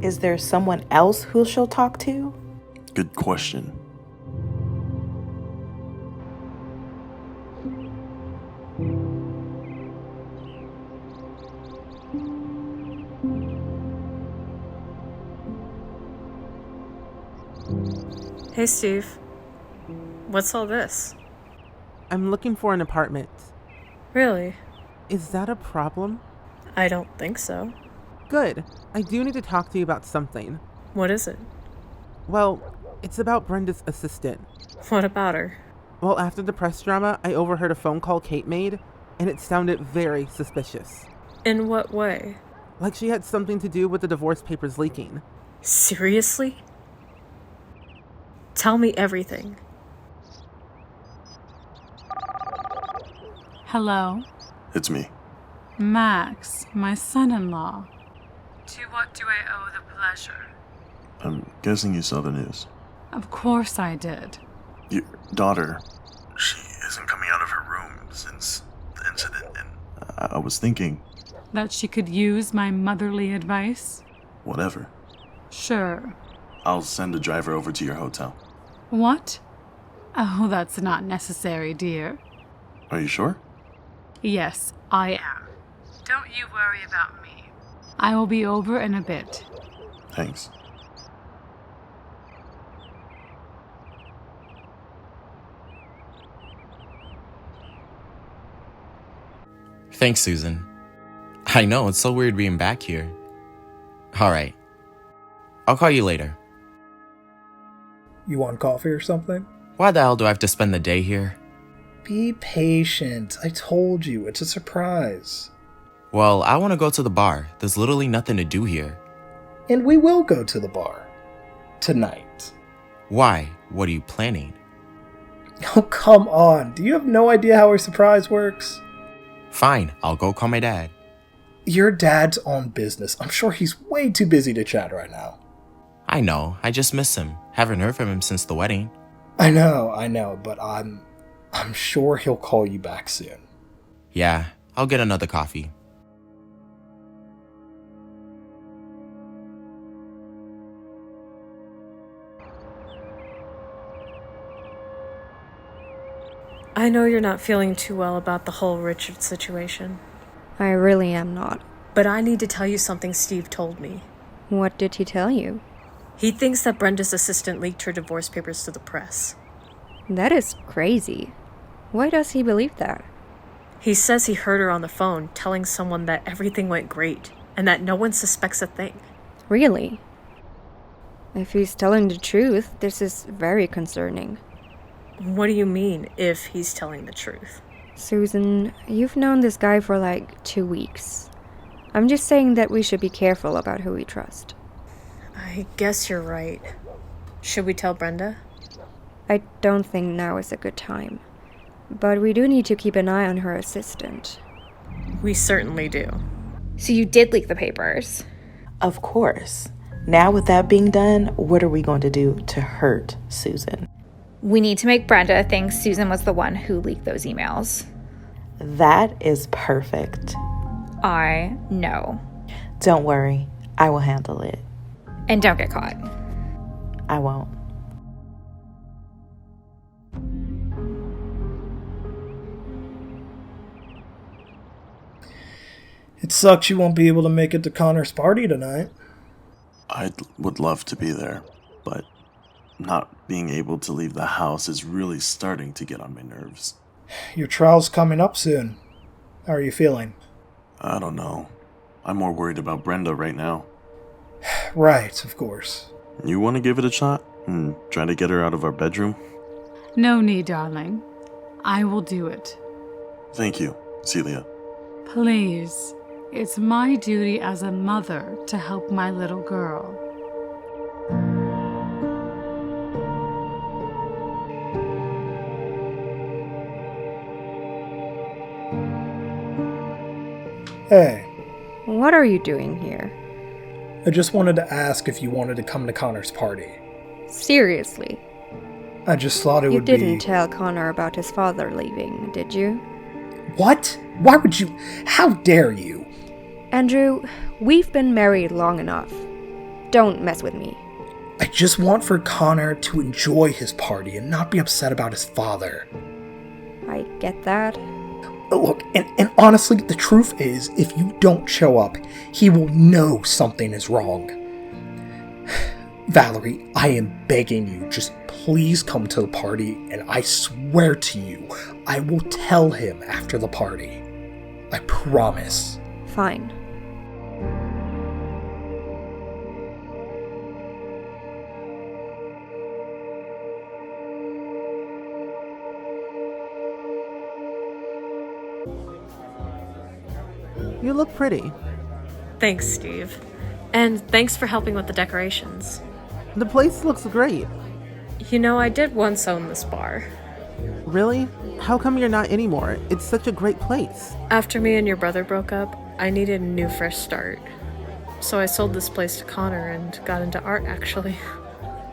Is there someone else who she'll talk to? Good question. Hey, Steve. What's all this? I'm looking for an apartment. Really? Is that a problem? I don't think so. Good. I do need to talk to you about something. What is it? Well, it's about Brenda's assistant. What about her? Well, after the press drama, I overheard a phone call Kate made, and it sounded very suspicious. In what way? Like she had something to do with the divorce papers leaking. Seriously? Tell me everything. Hello? It's me. Max, my son-in-law. To what do I owe the pleasure? I'm guessing you saw the news. Of course I did. Your daughter, she isn't coming out of her room since the incident, and I was thinking... That she could use my motherly advice? Whatever. Sure. I'll send a driver over to your hotel. What? Oh, that's not necessary, dear. Are you sure? Yes, I am. Don't you worry about me. I will be over in a bit. Thanks. Thanks, Susan. I know, it's so weird being back here. Alright. I'll call you later. You want coffee or something? Why the hell do I have to spend the day here? Be patient. I told you, it's a surprise. Well, I want to go to the bar. There's literally nothing to do here. And we will go to the bar. Tonight. Why? What are you planning? Oh, come on. Do you have no idea how a surprise works? Fine, I'll go call my dad. Your dad's on business. I'm sure he's way too busy to chat right now. I know, I just miss him. Haven't heard from him since the wedding. I know, but I'm sure he'll call you back soon. Yeah, I'll get another coffee. I know you're not feeling too well about the whole Richard situation. I really am not. But I need to tell you something Steve told me. What did he tell you? He thinks that Brenda's assistant leaked her divorce papers to the press. That is crazy. Why does he believe that? He says he heard her on the phone telling someone that everything went great and that no one suspects a thing. Really? If he's telling the truth, this is very concerning. What do you mean, if he's telling the truth? Susan, you've known this guy for like 2 weeks. I'm just saying that we should be careful about who we trust. I guess you're right. Should we tell Brenda? I don't think now is a good time. But we do need to keep an eye on her assistant. We certainly do. So you did leak the papers? Of course. Now with that being done, what are we going to do to hurt Susan? We need to make Brenda think Susan was the one who leaked those emails. That is perfect. I know. Don't worry, I will handle it. And don't get caught. I won't. It sucks you won't be able to make it to Connor's party tonight. I would love to be there, but not being able to leave the house is really starting to get on my nerves. Your trial's coming up soon. How are you feeling? I don't know. I'm more worried about Brenda right now. Right, of course. You want to give it a shot and try to get her out of our bedroom? No need, darling. I will do it. Thank you, Celia. Please. It's my duty as a mother to help my little girl. Hey. What are you doing here? I just wanted to ask if you wanted to come to Connor's party. Seriously? I just thought it would be... You didn't tell Connor about his father leaving, did you? What? Why would you? How dare you? Andrew, we've been married long enough. Don't mess with me. I just want for Connor to enjoy his party and not be upset about his father. I get that. Look, and honestly, the truth is, if you don't show up, he will know something is wrong. Valerie, I am begging you, just please come to the party, and I swear to you, I will tell him after the party. I promise. Fine. You look pretty. Thanks, Steve. And thanks for helping with the decorations. The place looks great. You know, I did once own this bar. Really? How come you're not anymore? It's such a great place. After me and your brother broke up, I needed a new fresh start. So I sold this place to Connor and got into art, actually.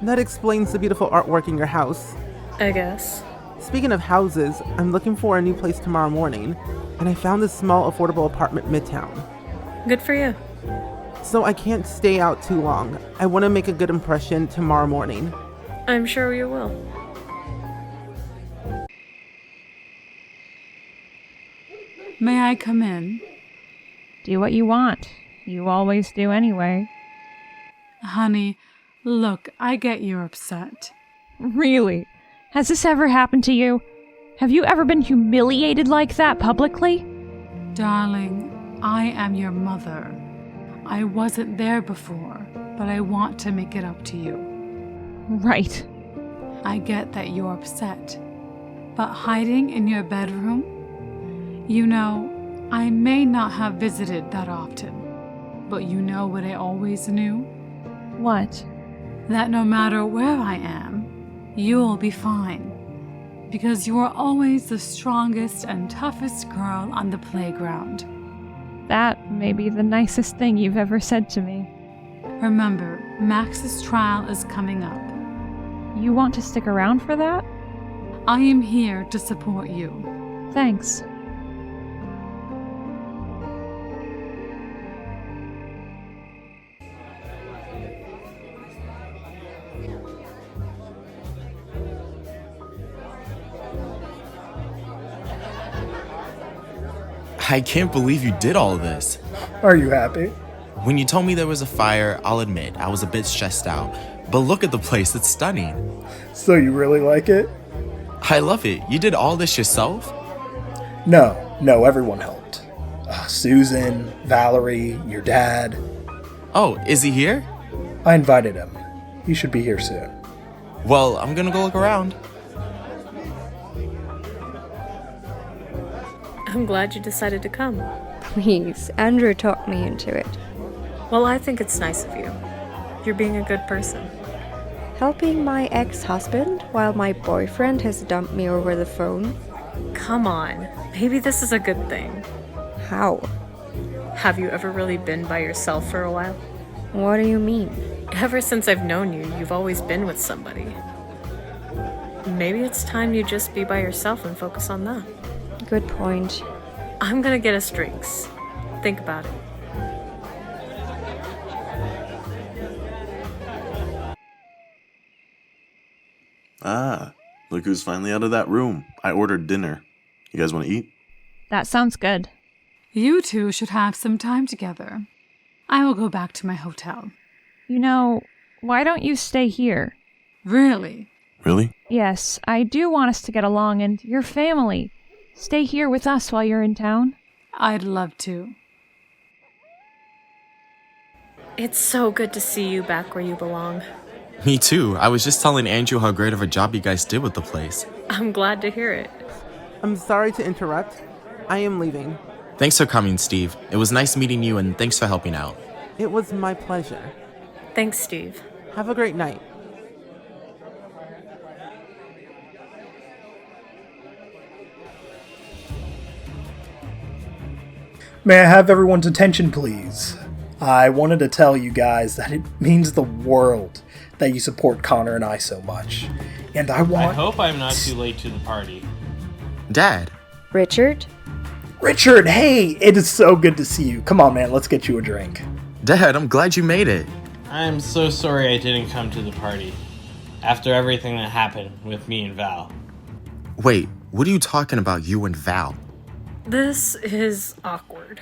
That explains the beautiful artwork in your house. I guess. Speaking of houses, I'm looking for a new place tomorrow morning, and I found this small, affordable apartment midtown. Good for you. So I can't stay out too long. I want to make a good impression tomorrow morning. I'm sure you will. May I come in? Do what you want. You always do anyway. Honey, look, I get you're upset. Really? Has this ever happened to you? Have you ever been humiliated like that publicly? Darling, I am your mother. I wasn't there before, but I want to make it up to you. Right. I get that you're upset, but hiding in your bedroom? You know, I may not have visited that often, but you know what I always knew? What? That no matter where I am, you'll be fine. Because you are always the strongest and toughest girl on the playground. That may be the nicest thing you've ever said to me. Remember, Max's trial is coming up. You want to stick around for that? I am here to support you. Thanks. I can't believe you did all this. Are you happy? When you told me there was a fire, I'll admit I was a bit stressed out. But look at the place, it's stunning. So you really like it? I love it. You did all this yourself? No, everyone helped. Susan, Valerie, your dad. Oh, is he here? I invited him. He should be here soon. Well, I'm gonna go look around. I'm glad you decided to come. Please, Andrew talked me into it. Well, I think it's nice of you. You're being a good person. Helping my ex-husband while my boyfriend has dumped me over the phone? Come on, maybe this is a good thing. How? Have you ever really been by yourself for a while? What do you mean? Ever since I've known you, you've always been with somebody. Maybe it's time you just be by yourself and focus on that. Good point. I'm gonna get us drinks. Think about it. Ah, look who's finally out of that room. I ordered dinner. You guys want to eat? That sounds good. You two should have some time together. I will go back to my hotel. You know, why don't you stay here? Really? Really? Yes, I do want us to get along, and your family. Stay here with us while you're in town. I'd love to. It's so good to see you back where you belong. Me too. I was just telling Andrew how great of a job you guys did with the place. I'm glad to hear it. I'm sorry to interrupt. I am leaving. Thanks for coming, Steve. It was nice meeting you, and thanks for helping out. It was my pleasure. Thanks, Steve. Have a great night. May I have everyone's attention, please? I wanted to tell you guys that it means the world that you support Connor and I so much. And I hope I'm not too late to the party. Dad. Richard? Richard, hey! It is so good to see you. Come on, man, let's get you a drink. Dad, I'm glad you made it. I'm so sorry I didn't come to the party. After everything that happened with me and Val. Wait, what are you talking about, you and Val? This is awkward.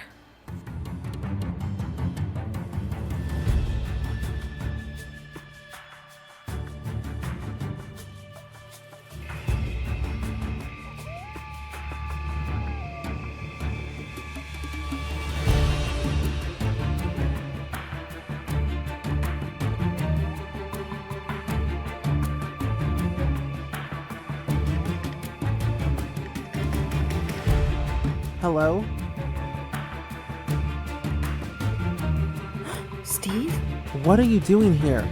Hello? Steve? What are you doing here?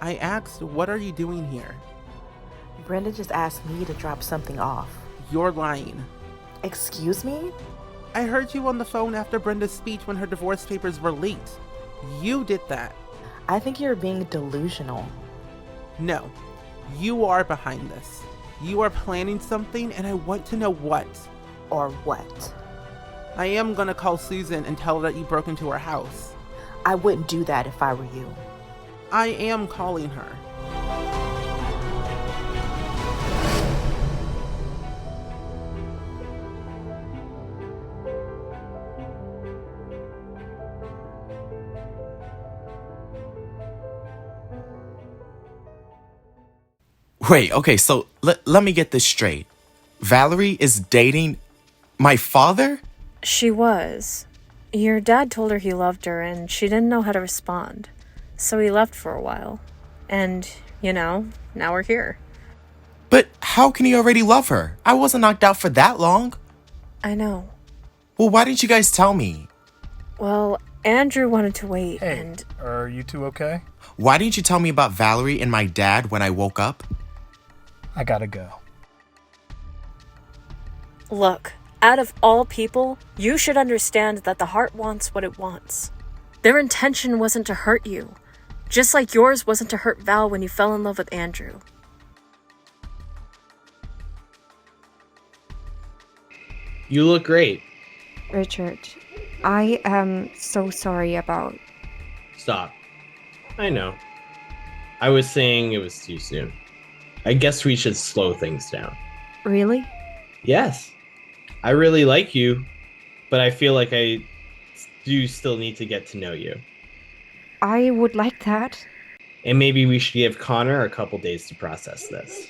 I asked, what are you doing here? Brenda just asked me to drop something off. You're lying. Excuse me? I heard you on the phone after Brenda's speech when her divorce papers were leaked. You did that. I think you're being delusional. No, you are behind this. You are planning something and I want to know what. Or what? I am gonna call Susan and tell her that you broke into her house. I wouldn't do that if I were you. I am calling her. Wait, okay, so let me get this straight. Valerie is dating my father? She was. Your dad told her he loved her and she didn't know how to respond. So he left for a while. And, now we're here. But how can he already love her? I wasn't knocked out for that long. I know. Well, why didn't you guys tell me? Well, Andrew wanted to wait and... Are you two okay? Why didn't you tell me about Valerie and my dad when I woke up? I gotta go. Look, out of all people, you should understand that the heart wants what it wants. Their intention wasn't to hurt you, just like yours wasn't to hurt Val when you fell in love with Andrew. You look great. Richard, I am so sorry about... Stop. I know. I was saying it was too soon. I guess we should slow things down. Really? Yes. I really like you, but I feel like I do still need to get to know you. I would like that. And maybe we should give Connor a couple days to process this.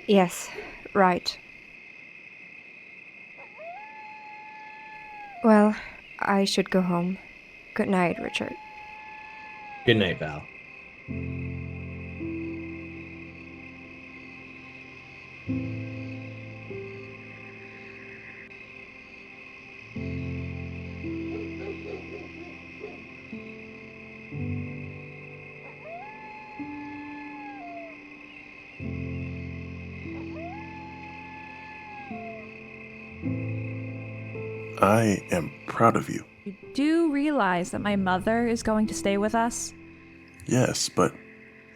Yes, right. Well, I should go home. Good night, Richard. Good night, Val. I am proud of you. You do realize that my mother is going to stay with us? Yes, but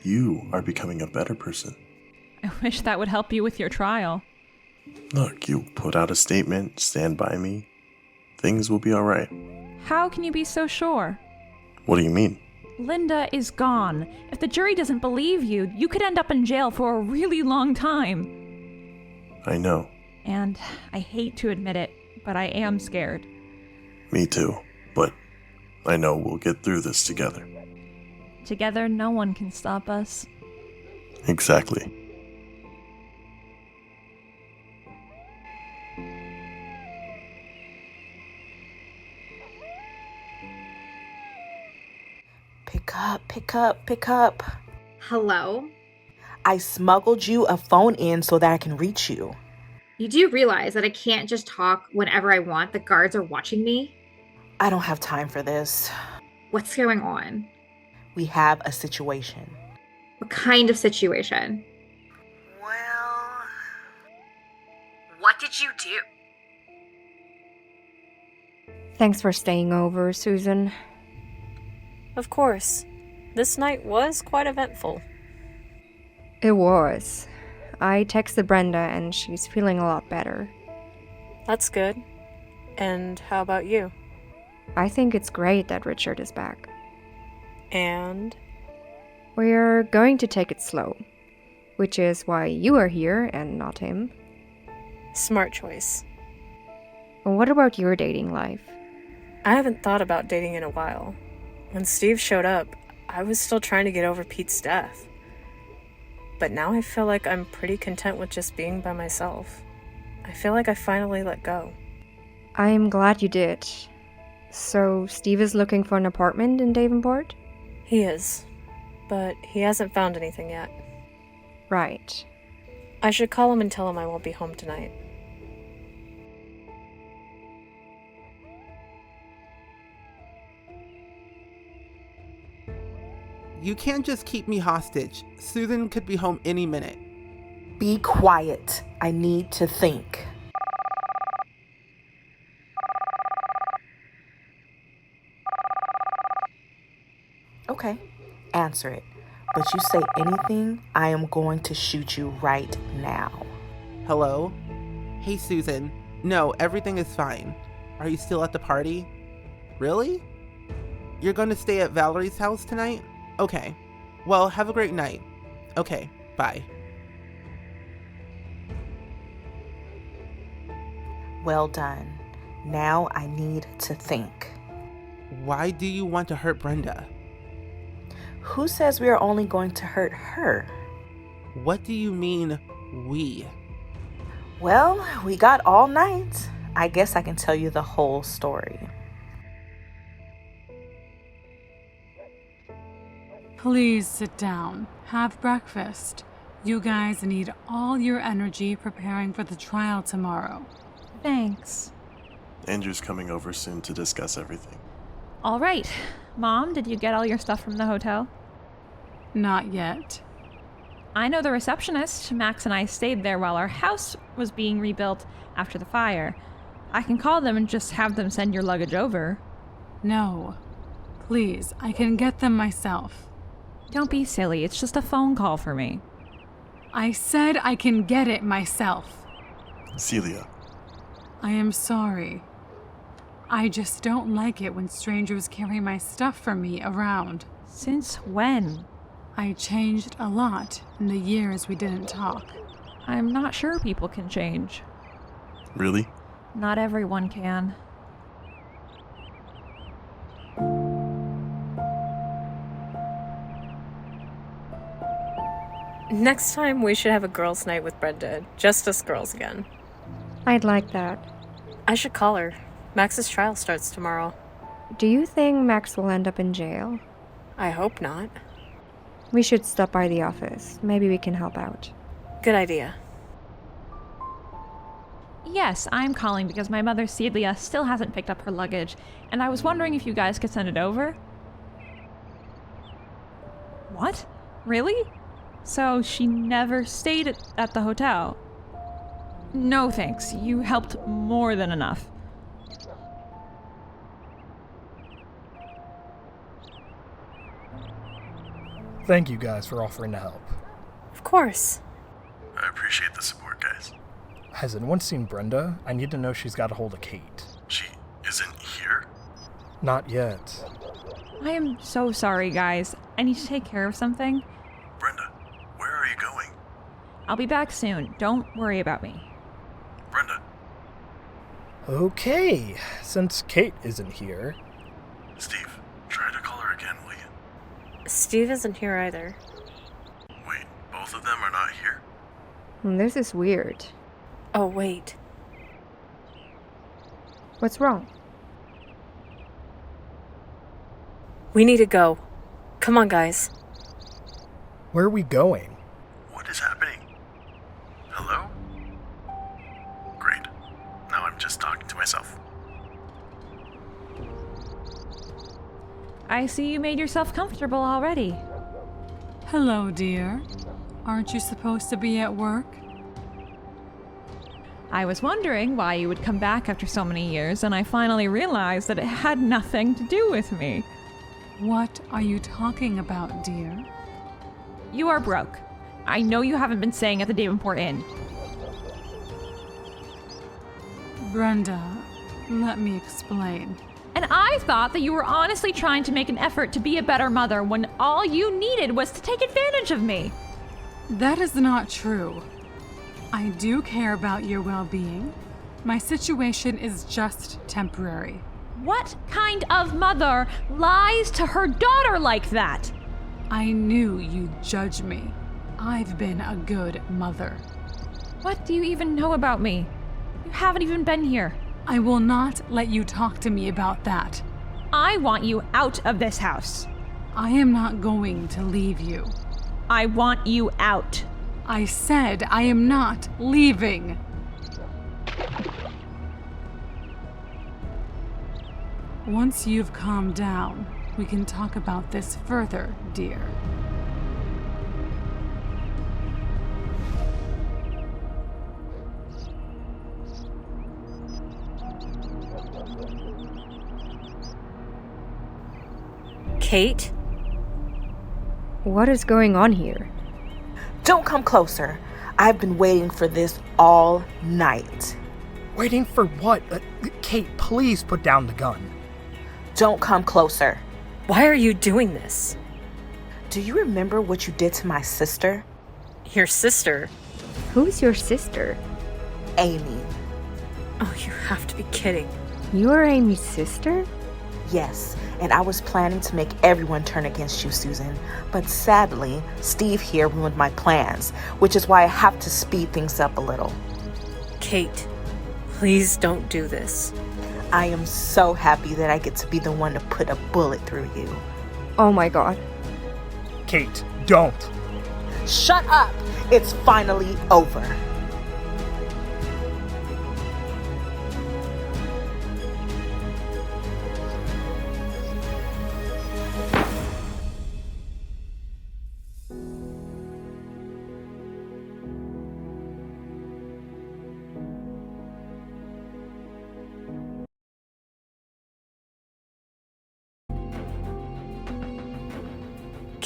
you are becoming a better person. I wish that would help you with your trial. Look, you put out a statement, stand by me. Things will be alright. How can you be so sure? What do you mean? Linda is gone. If the jury doesn't believe you, you could end up in jail for a really long time. I know. And I hate to admit it, but I am scared. Me too, but I know we'll get through this together. Together, no one can stop us. Exactly. Pick up, pick up, pick up. Hello? I smuggled you a phone in so that I can reach you. You do realize that I can't just talk whenever I want. The guards are watching me. I don't have time for this. What's going on? We have a situation. What kind of situation? Well... What did you do? Thanks for staying over, Susan. Of course. This night was quite eventful. It was. I texted Brenda and she's feeling a lot better. That's good. And how about you? I think it's great that Richard is back. And? We're going to take it slow, which is why you are here and not him. Smart choice. What about your dating life? I haven't thought about dating in a while. When Steve showed up, I was still trying to get over Pete's death. But now I feel like I'm pretty content with just being by myself. I feel like I finally let go. I'm glad you did. So, Steve is looking for an apartment in Davenporte? He is. But he hasn't found anything yet. Right. I should call him and tell him I won't be home tonight. You can't just keep me hostage. Susan could be home any minute. Be quiet. I need to think. Okay, answer it. But you say anything, I am going to shoot you right now. Hello? Hey, Susan. No, everything is fine. Are you still at the party? Really? You're going to stay at Valerie's house tonight? Okay. Well, have a great night. Okay, bye. Well done. Now I need to think. Why do you want to hurt Brenda? Who says we are only going to hurt her? What do you mean, we? Well, we got all night. I guess I can tell you the whole story. Please sit down. Have breakfast. You guys need all your energy preparing for the trial tomorrow. Thanks. Andrew's coming over soon to discuss everything. All right. Mom, did you get all your stuff from the hotel? Not yet. I know the receptionist. Max and I stayed there while our house was being rebuilt after the fire. I can call them and just have them send your luggage over. No. Please, I can get them myself. Don't be silly. It's just a phone call for me. I said I can get it myself. Celia. I am sorry. I just don't like it when strangers carry my stuff for me around. Since when? I changed a lot in the years we didn't talk. I'm not sure people can change. Really? Not everyone can. Next time, we should have a girls' night with Brenda. Just us girls again. I'd like that. I should call her. Max's trial starts tomorrow. Do you think Max will end up in jail? I hope not. We should stop by the office. Maybe we can help out. Good idea. Yes, I'm calling because my mother, Celia, still hasn't picked up her luggage, and I was wondering if you guys could send it over. What? Really? So she never stayed at the hotel? No thanks. You helped more than enough. Thank you guys for offering to help. Of course. I appreciate the support, guys. Has anyone seen Brenda? I need to know she's got a hold of Kate. She isn't here? Not yet. I am so sorry, guys. I need to take care of something. Brenda, where are you going? I'll be back soon. Don't worry about me. Brenda. Okay, since Kate isn't here... Steve, try to call her again, will you? Steve isn't here either. Wait, both of them are not here? This is weird. Oh, wait. What's wrong? We need to go. Come on, guys. Where are we going? What is happening? Hello? Great. Now I'm just talking to myself. I see you made yourself comfortable already. Hello, dear. Aren't you supposed to be at work? I was wondering why you would come back after so many years, and I finally realized that it had nothing to do with me. What are you talking about, dear? You are broke. I know you haven't been staying at the Davenporte Inn. Brenda, let me explain. And I thought that you were honestly trying to make an effort to be a better mother when all you needed was to take advantage of me. That is not true. I do care about your well-being. My situation is just temporary. What kind of mother lies to her daughter like that? I knew you'd judge me. I've been a good mother. What do you even know about me? You haven't even been here. I will not let you talk to me about that. I want you out of this house. I am not going to leave you. I want you out. I said I am not leaving. Once you've calmed down, we can talk about this further, dear. Kate? What is going on here? Don't come closer. I've been waiting for this all night. Waiting for what? Kate, please put down the gun. Don't come closer. Why are you doing this? Do you remember what you did to my sister? Your sister? Who's your sister? Amy. Oh, you have to be kidding. You're Amy's sister? Yes, and I was planning to make everyone turn against you, Susan. But sadly, Steve here ruined my plans, which is why I have to speed things up a little. Kate, please don't do this. I am so happy that I get to be the one to put a bullet through you. Oh my god. Kate, don't. Shut up! It's finally over.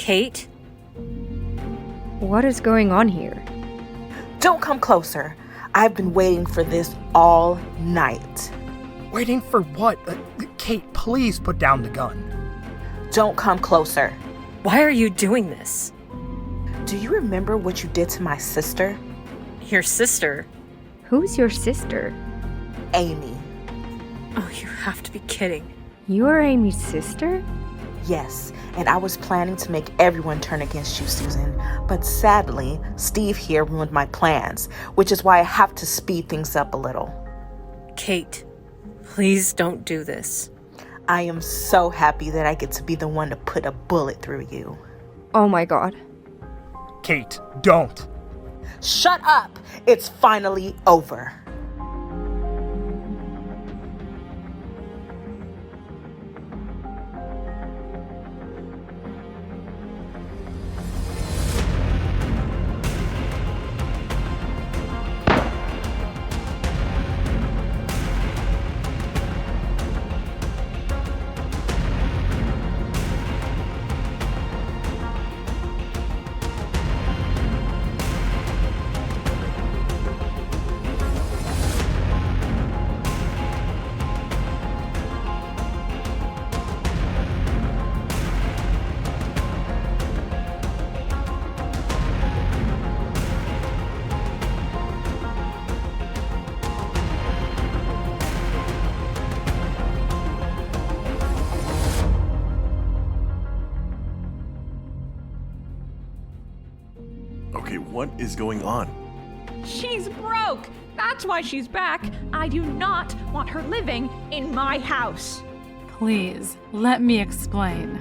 Kate? What is going on here? Don't come closer. I've been waiting for this all night. Waiting for what? Kate, please put down the gun. Don't come closer. Why are you doing this? Do you remember what you did to my sister? Your sister? Who's your sister? Amy. Oh, you have to be kidding. You are Amy's sister? Yes, and I was planning to make everyone turn against you, Susan. But sadly, Steve here ruined my plans, which is why I have to speed things up a little. Kate, please don't do this. I am so happy that I get to be the one to put a bullet through you. Oh my god. Kate, don't. Shut up! It's finally over. Okay, what is going on? She's broke! That's why she's back. I do not want her living in my house. Please, let me explain.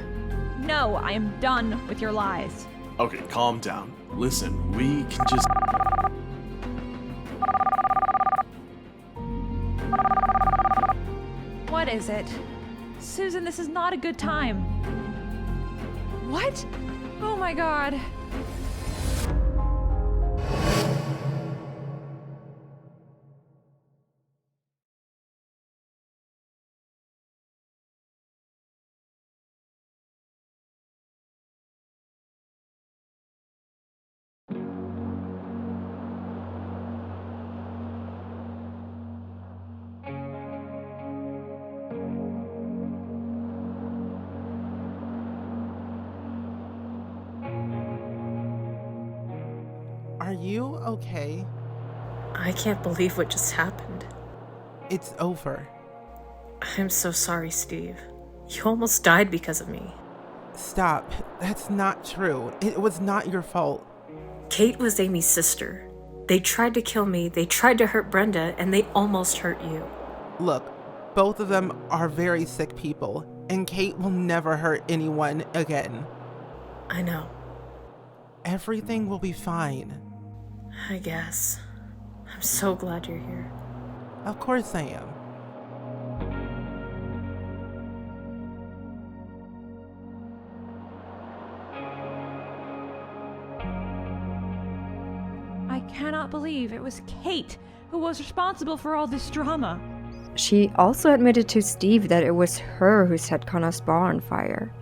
No, I am done with your lies. Okay, calm down. Listen, we can just... What is it? Susan, this is not a good time. What? Oh my god. Are you okay? I can't believe what just happened. It's over. I'm so sorry, Steve. You almost died because of me. Stop. That's not true. It was not your fault. Kate was Amy's sister. They tried to kill me, they tried to hurt Brenda, and they almost hurt you. Look, both of them are very sick people, and Kate will never hurt anyone again. I know. Everything will be fine. I guess. I'm so glad you're here. Of course I am. I cannot believe it was Kate who was responsible for all this drama. She also admitted to Steve that it was her who set Connor's bar on fire.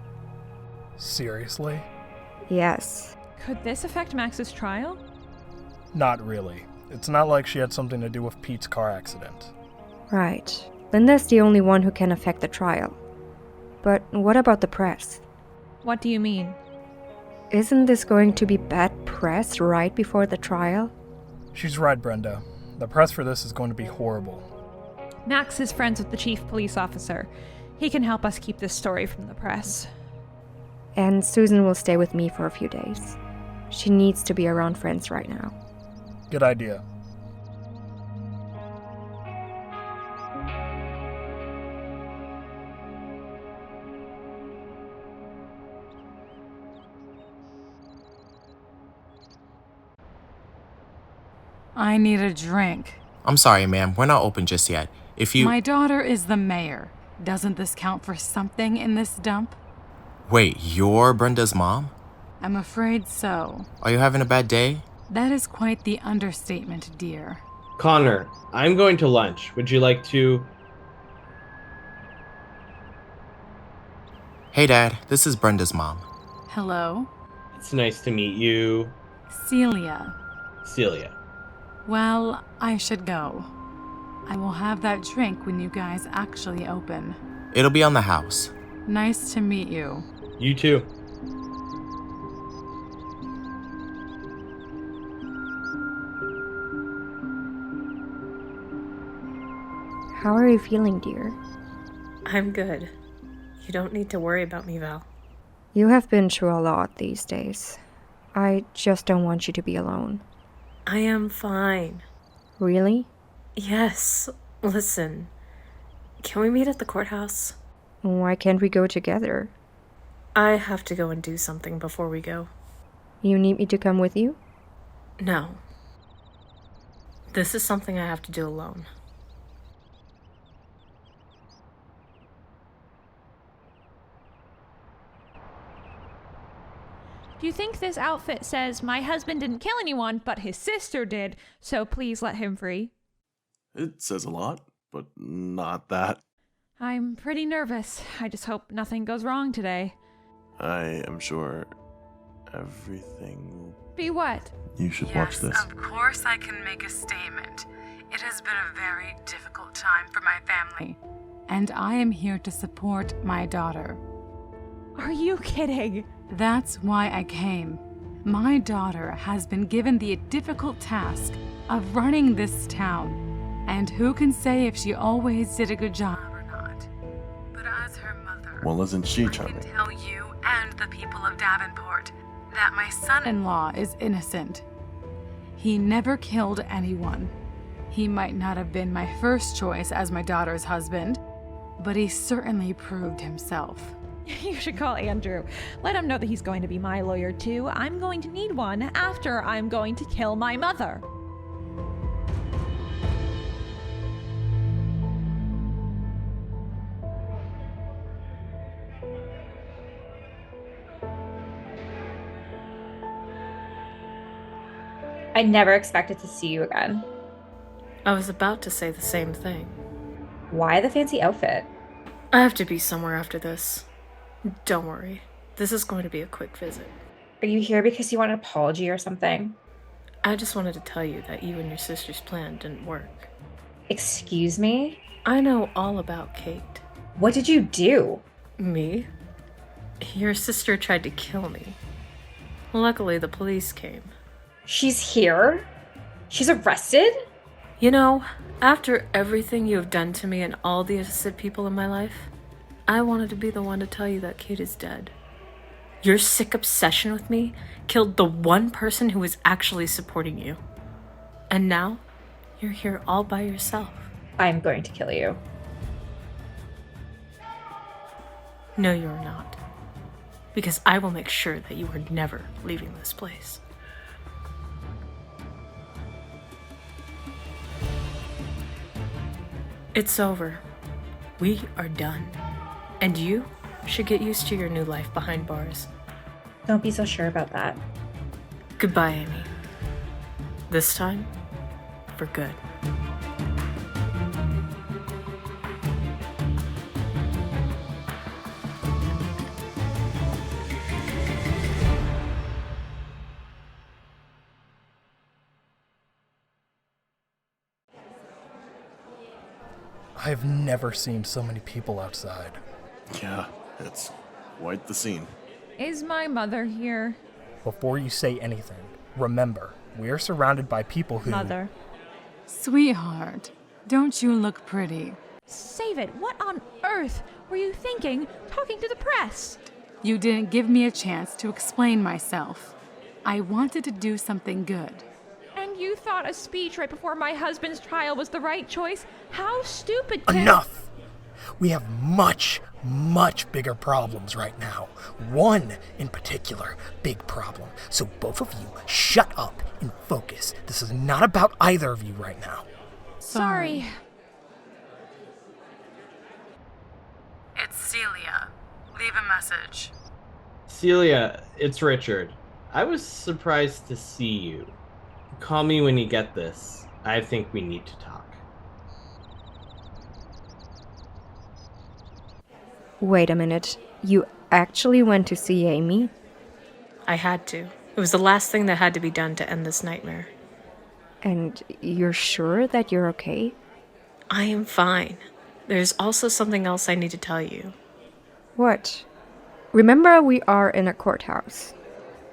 Seriously? Yes. Could this affect Max's trial? Not really. It's not like she had something to do with Pete's car accident. Right. Linda's the only one who can affect the trial. But what about the press? What do you mean? Isn't this going to be bad press right before the trial? She's right, Brenda. The press for this is going to be horrible. Max is friends with the chief police officer. He can help us keep this story from the press. And Susan will stay with me for a few days. She needs to be around friends right now. Good idea. I need a drink. I'm sorry, ma'am. We're not open just yet. If you... My daughter is the mayor. Doesn't this count for something in this dump? Wait, you're Brenda's mom? I'm afraid so. Are you having a bad day? That is quite the understatement, dear. Connor, I'm going to lunch. Would you like to... Hey, Dad. This is Brenda's mom. Hello? It's nice to meet you. Celia. Celia. Well, I should go. I will have that drink when you guys actually open. It'll be on the house. Nice to meet you. You too. How are you feeling, dear? I'm good. You don't need to worry about me, Val. You have been through a lot these days. I just don't want you to be alone. I am fine. Really? Yes. Listen, can we meet at the courthouse? Why can't we go together? I have to go and do something before we go. You need me to come with you? No. This is something I have to do alone. Do you think this outfit says my husband didn't kill anyone, but his sister did, so please let him free? It says a lot, but not that. I'm pretty nervous. I just hope nothing goes wrong today. I am sure everything will... Be what? You should watch this. Of course I can make a statement. It has been a very difficult time for my family, and I am here to support my daughter. Are you kidding? That's why I came. My daughter has been given the difficult task of running this town, and who can say if she always did a good job or not? But as her mother, Well, isn't she charming? I can tell you and the people of Davenport that my son-in-law is innocent. He never killed anyone. He might not have been my first choice as my daughter's husband, but he certainly proved himself. You should call Andrew. Let him know that he's going to be my lawyer too. I'm going to need one after I'm going to kill my mother. I never expected to see you again. I was about to say the same thing. Why the fancy outfit? I have to be somewhere after this. Don't worry. This is going to be a quick visit. Are you here because you want an apology or something? I just wanted to tell you that you and your sister's plan didn't work. Excuse me? I know all about Kate. What did you do? Me? Your sister tried to kill me. Luckily, the police came. She's here? She's arrested? You know, after everything you have done to me and all the innocent people in my life, I wanted to be the one to tell you that Kate is dead. Your sick obsession with me killed the one person who was actually supporting you. And now, you're here all by yourself. I'm going to kill you. No, you're not. Because I will make sure that you are never leaving this place. It's over. We are done. And you should get used to your new life behind bars. Don't be so sure about that. Goodbye, Amy. This time, for good. I've never seen so many people outside. Yeah, it's quite the scene. Is my mother here? Before you say anything, remember, we are surrounded by people who... Mother. Sweetheart, don't you look pretty? Save it. What on earth were you thinking talking to the press? You didn't give me a chance to explain myself. I wanted to do something good. And you thought a speech right before my husband's trial was the right choice? How stupid can... Enough! We have much bigger problems right now. One, in particular, big problem. So both of you, shut up and focus. This is not about either of you right now. Sorry. It's Celia. Leave a message. Celia, it's Richard. I was surprised to see you. Call me when you get this. I think we need to talk. Wait a minute. You actually went to see Amy? I had to. It was the last thing that had to be done to end this nightmare. And you're sure that you're okay? I am fine. There's also something else I need to tell you. What? Remember, we are in a courthouse.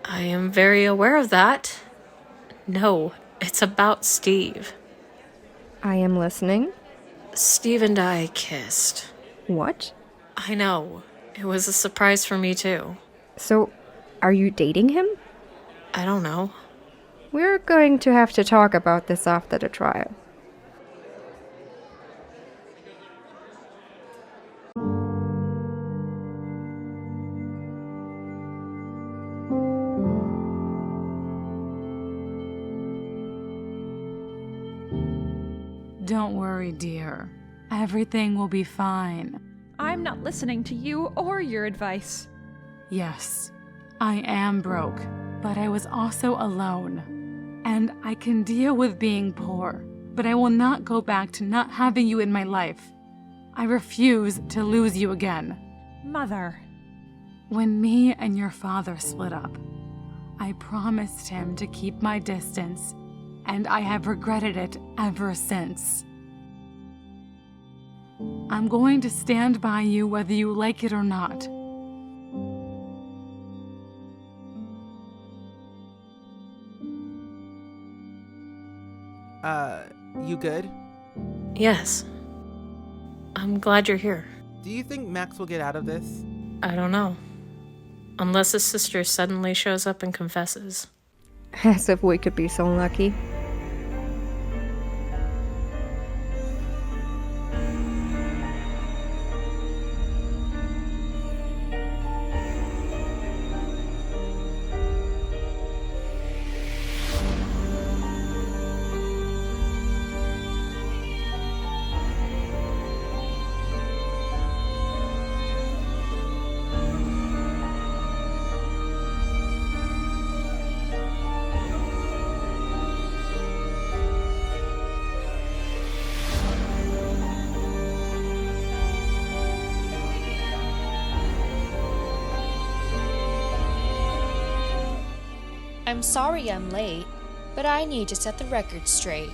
I am very aware of that. No, it's about Steve. I am listening. Steve and I kissed. What? I know. It was a surprise for me, too. So, are you dating him? I don't know. We're going to have to talk about this after the trial. Don't worry, dear. Everything will be fine. I'm not listening to you or your advice. Yes, I am broke, but I was also alone. And I can deal with being poor, but I will not go back to not having you in my life. I refuse to lose you again. Mother. When me and your father split up, I promised him to keep my distance, and I have regretted it ever since. I'm going to stand by you whether you like it or not. You good? Yes. I'm glad you're here. Do you think Max will get out of this? I don't know. Unless his sister suddenly shows up and confesses. As if we could be so lucky. I'm sorry I'm late, but I need to set the record straight.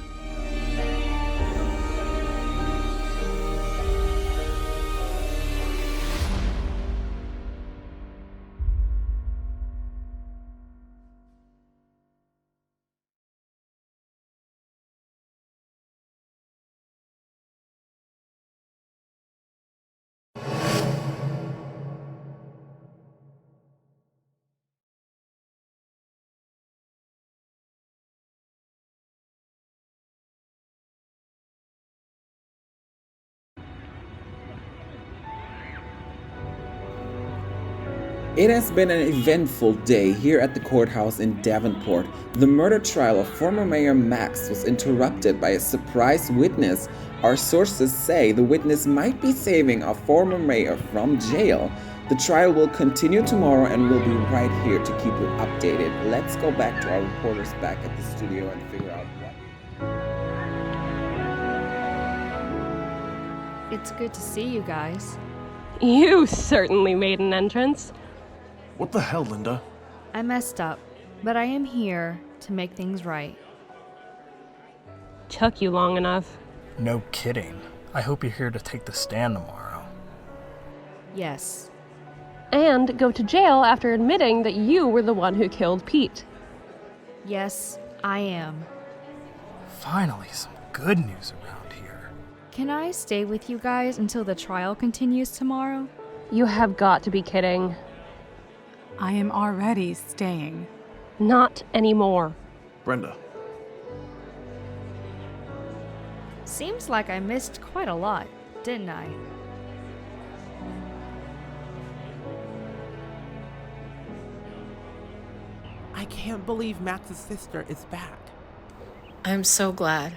It has been an eventful day here at the courthouse in Davenport. The murder trial of former Mayor Max was interrupted by a surprise witness. Our sources say the witness might be saving our former mayor from jail. The trial will continue tomorrow and we'll be right here to keep you updated. Let's go back to our reporters back at the studio and figure out what. It's good to see you guys. You certainly made an entrance. What the hell, Linda? I messed up, but I am here to make things right. Took you long enough. No kidding. I hope you're here to take the stand tomorrow. Yes. And go to jail after admitting that you were the one who killed Pete. Yes, I am. Finally, some good news around here. Can I stay with you guys until the trial continues tomorrow? You have got to be kidding. I am already staying. Not anymore. Brenda. Seems like I missed quite a lot, didn't I? I can't believe Max's sister is back. I'm so glad.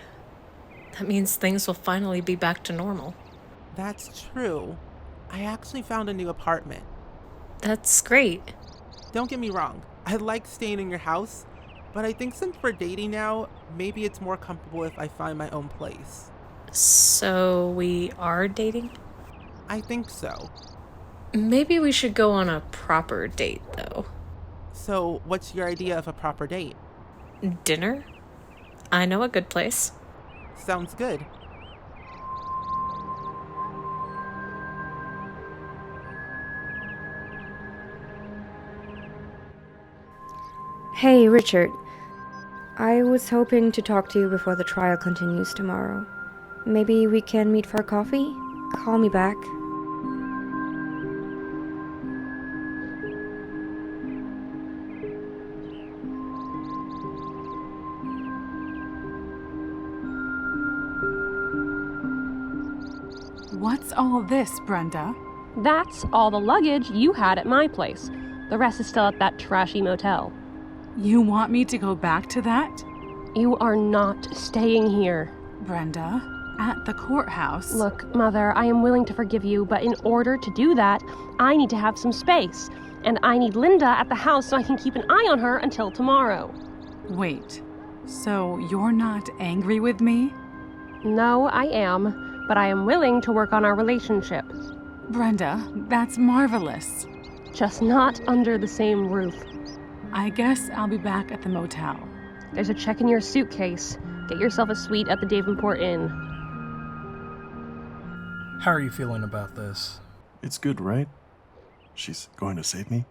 That means things will finally be back to normal. That's true. I actually found a new apartment. That's great. Don't get me wrong, I like staying in your house, but I think since we're dating now, maybe it's more comfortable if I find my own place. So we are dating? I think so. Maybe we should go on a proper date, though. So, what's your idea of a proper date? Dinner? I know a good place. Sounds good. Hey, Richard. I was hoping to talk to you before the trial continues tomorrow. Maybe we can meet for coffee? Call me back. What's all this, Brenda? That's all the luggage you had at my place. The rest is still at that trashy motel. You want me to go back to that? You are not staying here. Brenda, at the courthouse. Look, Mother, I am willing to forgive you, but in order to do that, I need to have some space. And I need Linda at the house so I can keep an eye on her until tomorrow. Wait, so you're not angry with me? No, I am, but I am willing to work on our relationship. Brenda, that's marvelous. Just not under the same roof. I guess I'll be back at the motel. There's a check in your suitcase. Get yourself a suite at the Davenporte Inn. How are you feeling about this? It's good, right? She's going to save me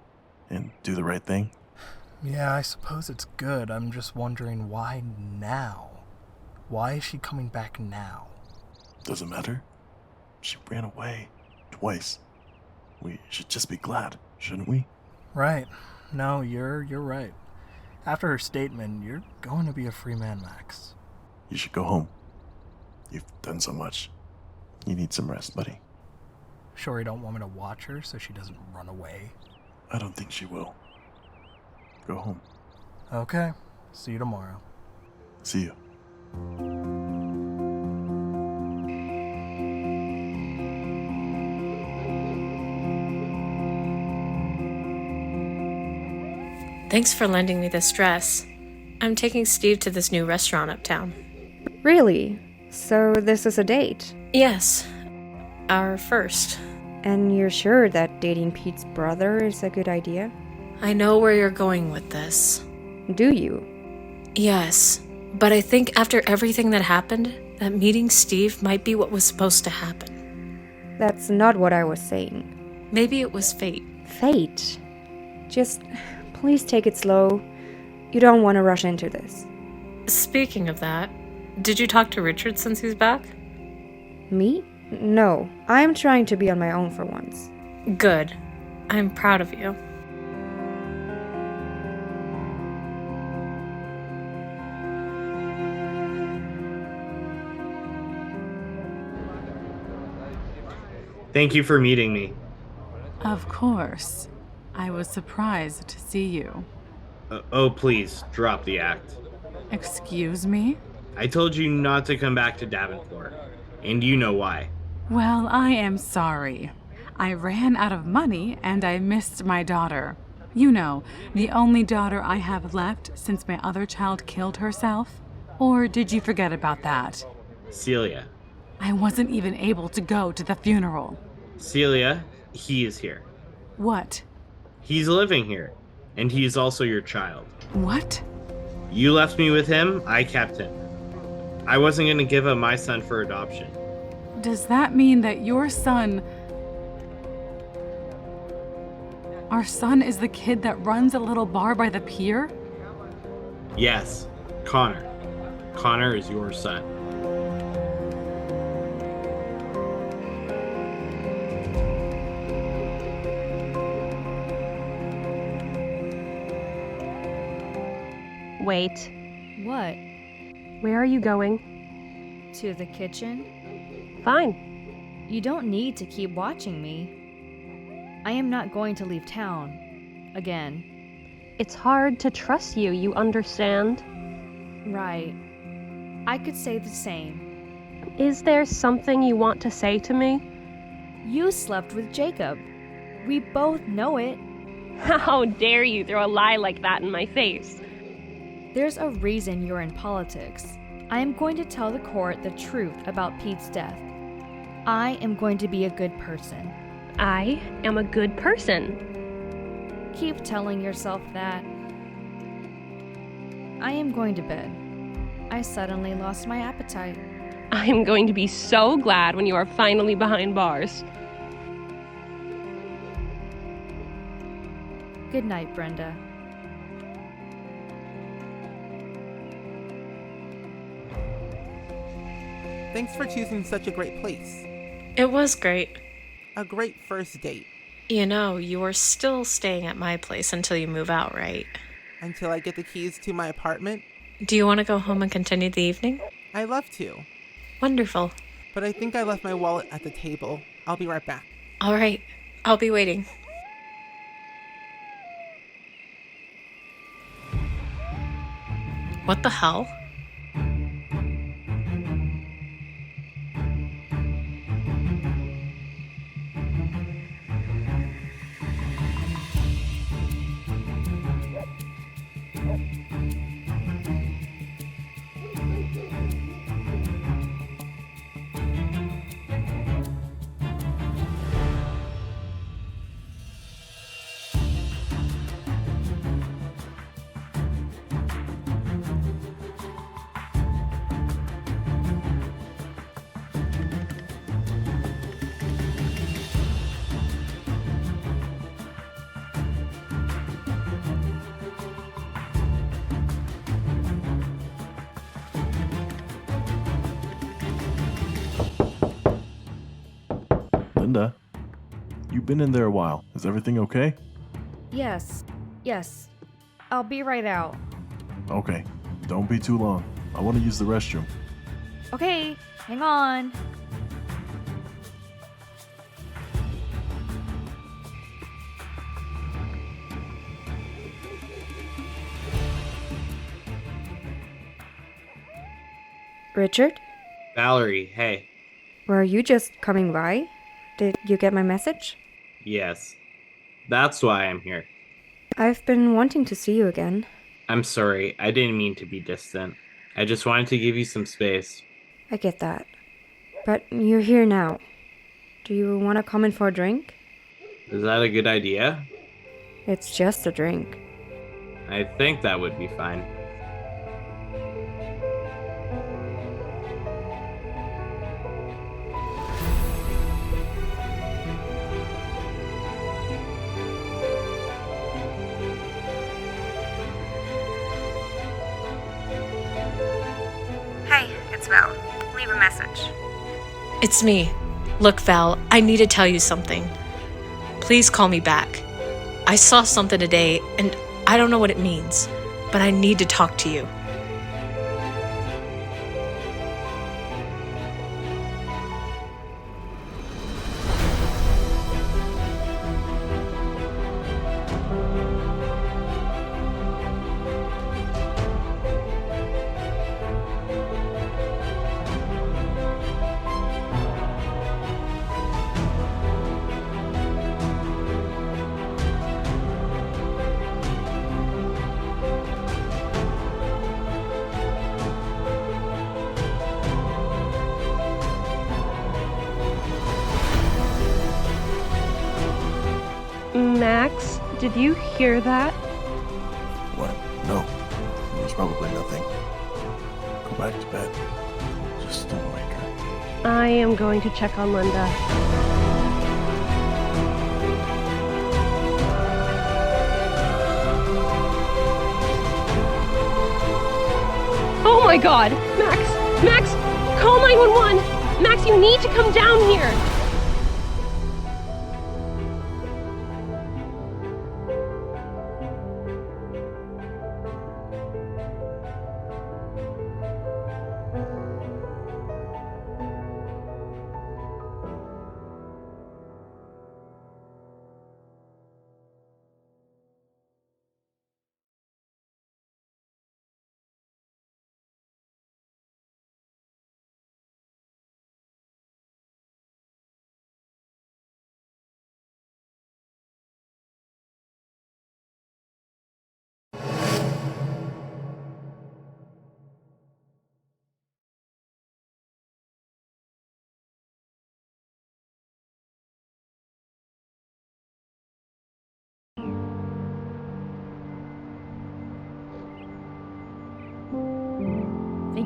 and do the right thing. Yeah, I suppose it's good. I'm just wondering why now? Why is she coming back now? Doesn't matter. She ran away twice. We should just be glad, shouldn't we? Right. No, you're right. After her statement, you're going to be a free man, Max. You should go home. You've done so much. You need some rest, buddy. Sure you don't want me to watch her so she doesn't run away? I don't think she will. Go home. Okay. See you tomorrow. See you. Thanks for lending me this dress. I'm taking Steve to this new restaurant uptown. Really? So this is a date? Yes. Our first. And you're sure that dating Pete's brother is a good idea? I know where you're going with this. Do you? Yes. But I think after everything that happened, that meeting Steve might be what was supposed to happen. That's not what I was saying. Maybe it was fate. Fate? Just please take it slow. You don't want to rush into this. Speaking of that, did you talk to Richard since he's back? Me? No. I'm trying to be on my own for once. Good. I'm proud of you. Thank you for meeting me. Of course. I was surprised to see you. Oh, please, drop the act. Excuse me? I told you not to come back to Davenport, and you know why. Well, I am sorry. I ran out of money and I missed my daughter. You know, the only daughter I have left since my other child killed herself. Or did you forget about that? Celia. I wasn't even able to go to the funeral. Celia, he is here. What? He's living here, and he is also your child. What? You left me with him, I kept him. I wasn't going to give up my son for adoption. Does that mean that your son... Our son is the kid that runs a little bar by the pier? Yes, Connor. Connor is your son. Wait. What? Where are you going? To the kitchen? Fine. You don't need to keep watching me. I am not going to leave town. Again. It's hard to trust you, you understand? Right. I could say the same. Is there something you want to say to me? You slept with Jacob. We both know it. How dare you throw a lie like that in my face? There's a reason you're in politics. I am going to tell the court the truth about Pete's death. I am going to be a good person. I am a good person. Keep telling yourself that. I am going to bed. I suddenly lost my appetite. I'm going to be so glad when you are finally behind bars. Good night, Brenda. Thanks for choosing such a great place. It was great. A great first date. You know, you are still staying at my place until you move out, right? Until I get the keys to my apartment? Do you want to go home and continue the evening? I love to. Wonderful. But I think I left my wallet at the table. I'll be right back. All right. I'll be waiting. What the hell? Linda, you've been in there a while. Is everything okay? Yes. I'll be right out. Okay, don't be too long. I want to use the restroom. Okay, hang on. Richard? Valerie, hey. Were you just coming by? Did you get my message? Yes. That's why I'm here. I've been wanting to see you again. I'm sorry, I didn't mean to be distant. I just wanted to give you some space. I get that. But you're here now. Do you want to come in for a drink? Is that a good idea? It's just a drink. I think that would be fine. Hey, it's Val. Leave a message. It's me. Look, Val, I need to tell you something. Please call me back. I saw something today, and I don't know what it means, but I need to talk to you. Max, did you hear that? What? No. There's probably nothing. Go back to bed. Just don't wake her. I am going to check on Linda. Oh my god! Max! Call 911! Max, you need to come down here!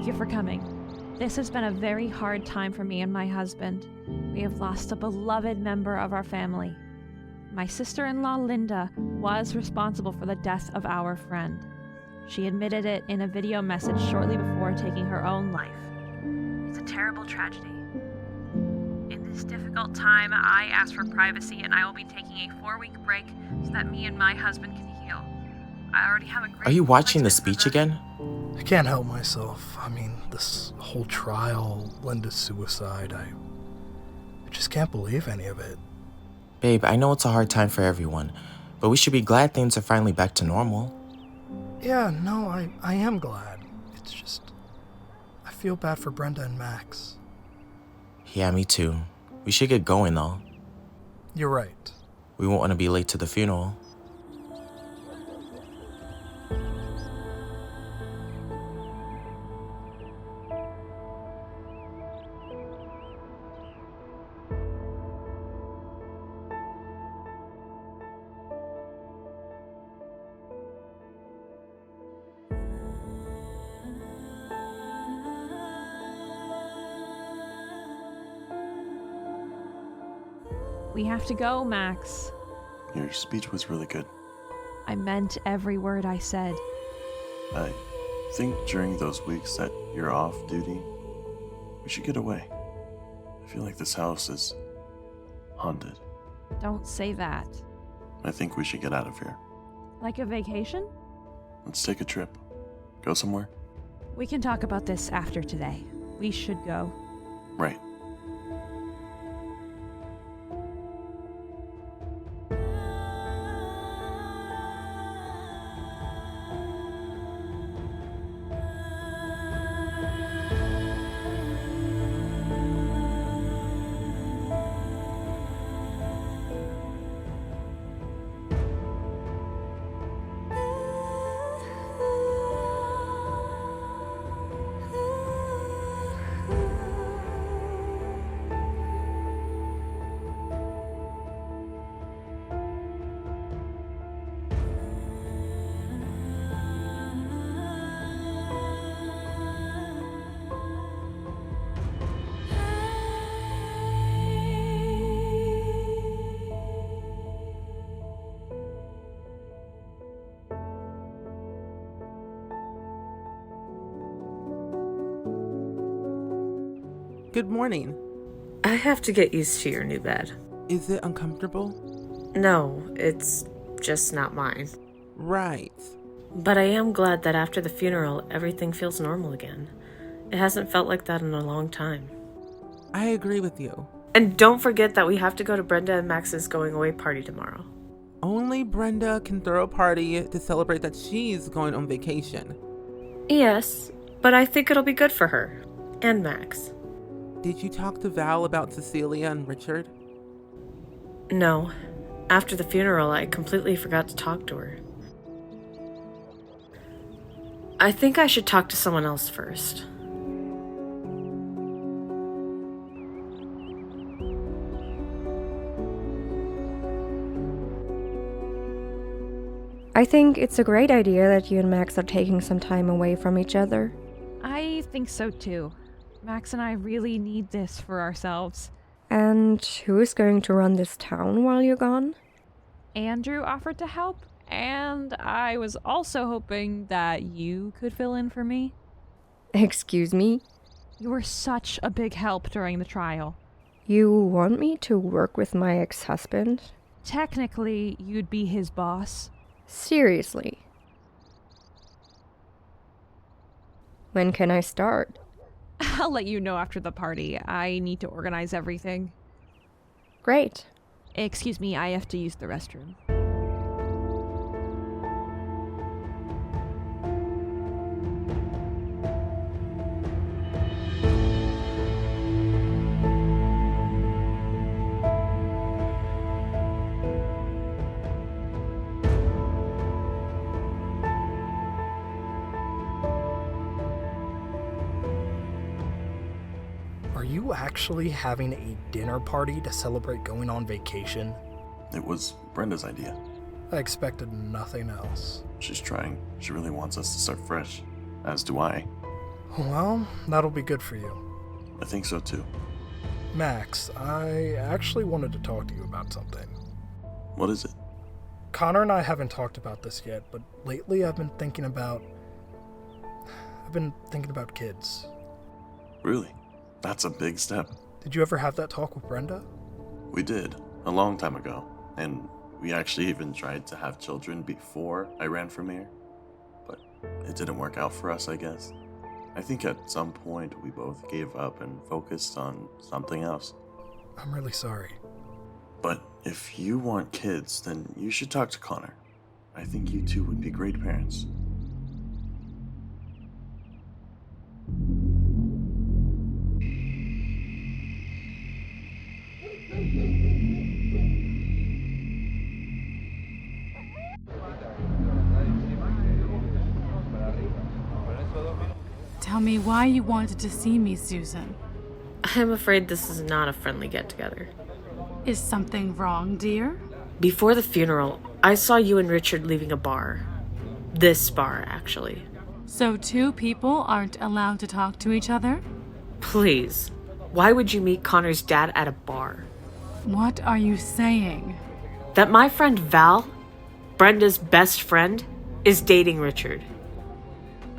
Thank you for coming. This has been a very hard time for me and my husband. We have lost a beloved member of our family. My sister-in-law, Linda, was responsible for the death of our friend. She admitted it in a video message shortly before taking her own life. It's a terrible tragedy. In this difficult time, I asked for privacy, and I will be taking a 4-week break so that me and my husband can heal. I already have a great... Are you watching the speech again? I can't help myself. I mean, this whole trial, Linda's suicide, I just can't believe any of it. Babe, I know it's a hard time for everyone, but we should be glad things are finally back to normal. Yeah, no, I am glad. It's just, I feel bad for Brenda and Max. Yeah, me too. We should get going, though. You're right. We won't want to be late to the funeral. We have to go, Max. Your speech was really good. I meant every word I said. I think during those weeks that you're off duty, we should get away. I feel like this house is haunted. Don't say that. I think we should get out of here. Like a vacation? Let's take a trip. Go somewhere? We can talk about this after today. We should go. Right. Good morning. I have to get used to your new bed. Is it uncomfortable? No, it's just not mine. Right. But I am glad that after the funeral, everything feels normal again. It hasn't felt like that in a long time. I agree with you. And don't forget that we have to go to Brenda and Max's going away party tomorrow. Only Brenda can throw a party to celebrate that she's going on vacation. Yes, but I think it'll be good for her. And Max. Did you talk to Val about Cecilia and Richard? No. After the funeral, I completely forgot to talk to her. I think I should talk to someone else first. I think it's a great idea that you and Max are taking some time away from each other. I think so too. Max and I really need this for ourselves. And who is going to run this town while you're gone? Andrew offered to help, and I was also hoping that you could fill in for me. Excuse me? You were such a big help during the trial. You want me to work with my ex-husband? Technically, you'd be his boss. Seriously? When can I start? I'll let you know after the party. I need to organize everything. Great. Excuse me, I have to use the restroom. Are you actually having a dinner party to celebrate going on vacation? It was Brenda's idea. I expected nothing else. She's trying. She really wants us to start fresh. As do I. Well, that'll be good for you. I think so too. Max, I actually wanted to talk to you about something. What is it? Connor and I haven't talked about this yet, but lately I've been thinking about kids. Really? That's a big step. Did you ever have that talk with Brenda? We did, a long time ago, and we actually even tried to have children before I ran for mayor, but it didn't work out for us, I guess. I think at some point we both gave up and focused on something else. I'm really sorry. But if you want kids, then you should talk to Connor. I think you two would be great parents. Tell me why you wanted to see me, Susan. I'm afraid this is not a friendly get-together. Is something wrong, dear? Before the funeral, I saw you and Richard leaving a bar. This bar, actually. So 2 people aren't allowed to talk to each other? Please. Why would you meet Connor's dad at a bar? What are you saying? That my friend Val, Brenda's best friend, is dating Richard.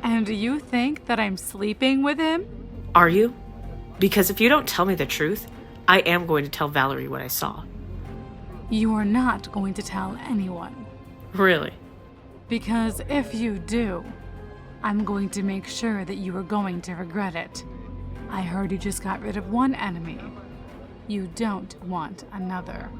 And you think that I'm sleeping with him? Are you? Because if you don't tell me the truth, I am going to tell Valerie what I saw. You are not going to tell anyone. Really? Because if you do, I'm going to make sure that you are going to regret it. I heard you just got rid of one enemy. You don't want another.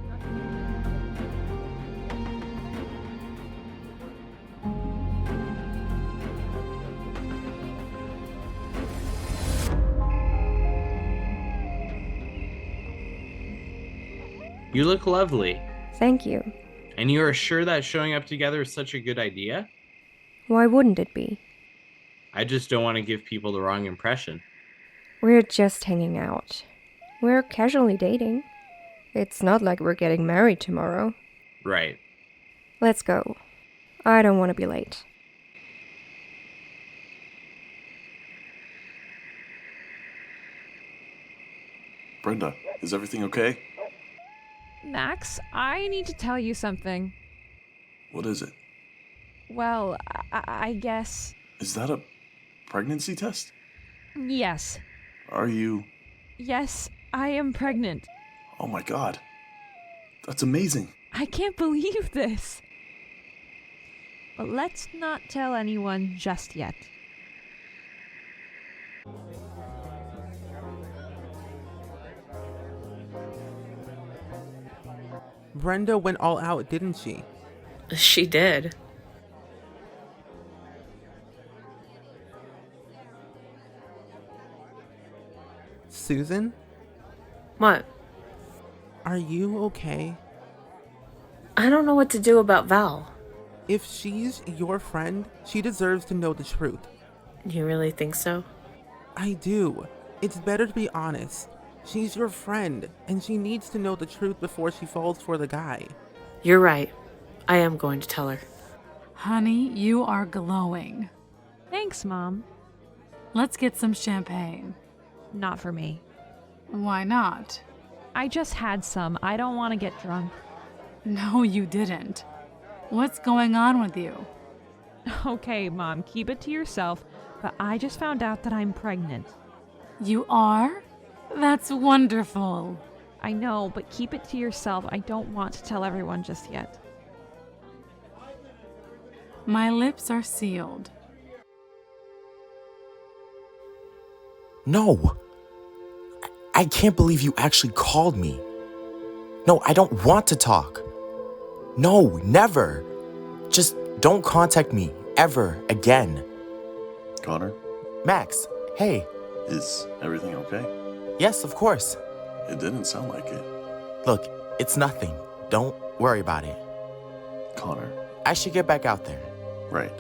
You look lovely. Thank you. And you are sure that showing up together is such a good idea? Why wouldn't it be? I just don't want to give people the wrong impression. We're just hanging out. We're casually dating. It's not like we're getting married tomorrow. Right. Let's go. I don't want to be late. Brenda, is everything okay? Max, I need to tell you something. What is it? Well, I guess... Is that a pregnancy test? Yes. Are you... Yes, I am pregnant. Oh my god. That's amazing. I can't believe this. But let's not tell anyone just yet. Brenda went all out, didn't she? She did. Susan? What? Are you okay? I don't know what to do about Val. If she's your friend, she deserves to know the truth. You really think so? I do. It's better to be honest. She's your friend, and she needs to know the truth before she falls for the guy. You're right. I am going to tell her. Honey, you are glowing. Thanks, Mom. Let's get some champagne. Not for me. Why not? I just had some. I don't want to get drunk. No, you didn't. What's going on with you? Okay, Mom, keep it to yourself, but I just found out that I'm pregnant. You are? That's wonderful. I know, but keep it to yourself. I don't want to tell everyone just yet. My lips are sealed. No. I can't believe you actually called me. No, I don't want to talk. No, never. Just don't contact me ever again. Connor? Max, hey. Is everything okay? Yes, of course. It didn't sound like it. Look, it's nothing. Don't worry about it. Connor. I should get back out there. Right.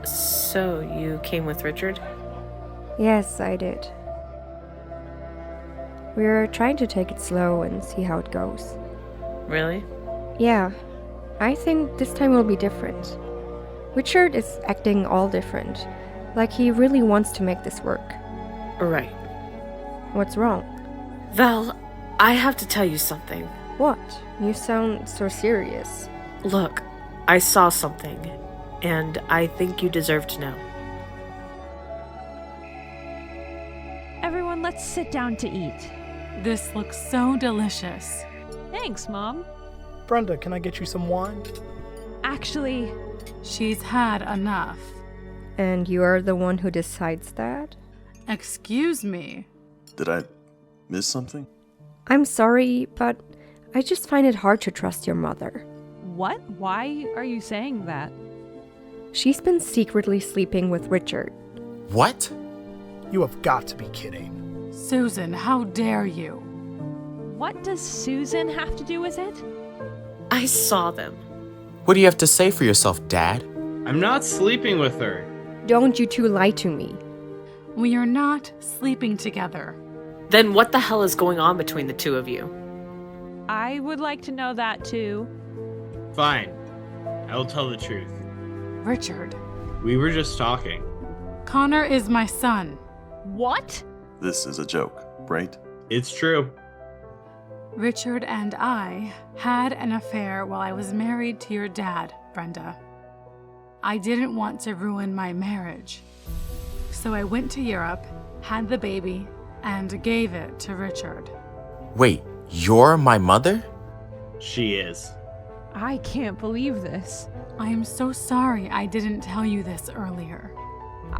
So, you came with Richard? Yes, I did. We're trying to take it slow and see how it goes. Really? Yeah, I think this time will be different. Richard is acting all different, like he really wants to make this work. Right. What's wrong? Val, I have to tell you something. What? You sound so serious. Look, I saw something, and I think you deserve to know. Everyone, let's sit down to eat. This looks so delicious. Thanks, Mom. Brenda, can I get you some wine? Actually, she's had enough. And you are the one who decides that? Excuse me. Did I miss something? I'm sorry, but I just find it hard to trust your mother. What? Why are you saying that? She's been secretly sleeping with Richard. What? You have got to be kidding. Susan, how dare you? What does Susan have to do with it? I saw them. What do you have to say for yourself, Dad? I'm not sleeping with her. Don't you two lie to me. We are not sleeping together. Then what the hell is going on between the two of you? I would like to know that too. Fine. I will tell the truth. Richard. We were just talking. Connor is my son. What? This is a joke, right? It's true. Richard and I had an affair while I was married to your dad, Brenda. I didn't want to ruin my marriage. So I went to Europe, had the baby, and gave it to Richard. Wait, you're my mother? She is. I can't believe this. I am so sorry I didn't tell you this earlier.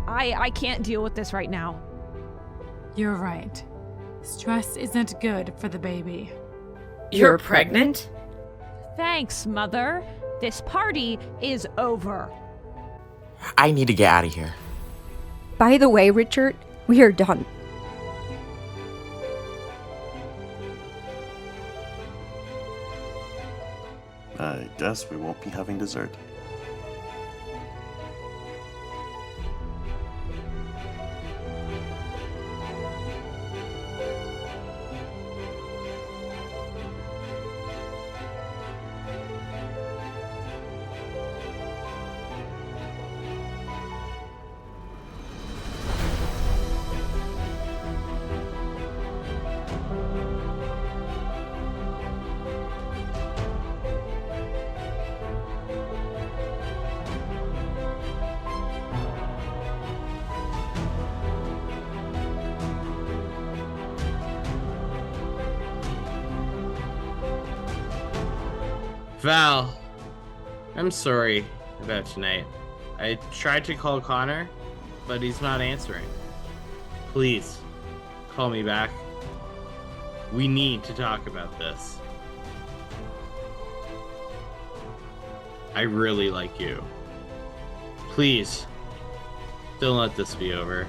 I can't deal with this right now. You're right. Stress isn't good for the baby. You're pregnant? Thanks, Mother. This party is over. I need to get out of here. By the way, Richard, we are done. I guess we won't be having dessert. Val, I'm sorry about tonight. I tried to call Connor, but he's not answering. Please, call me back. We need to talk about this. I really like you. Please, don't let this be over.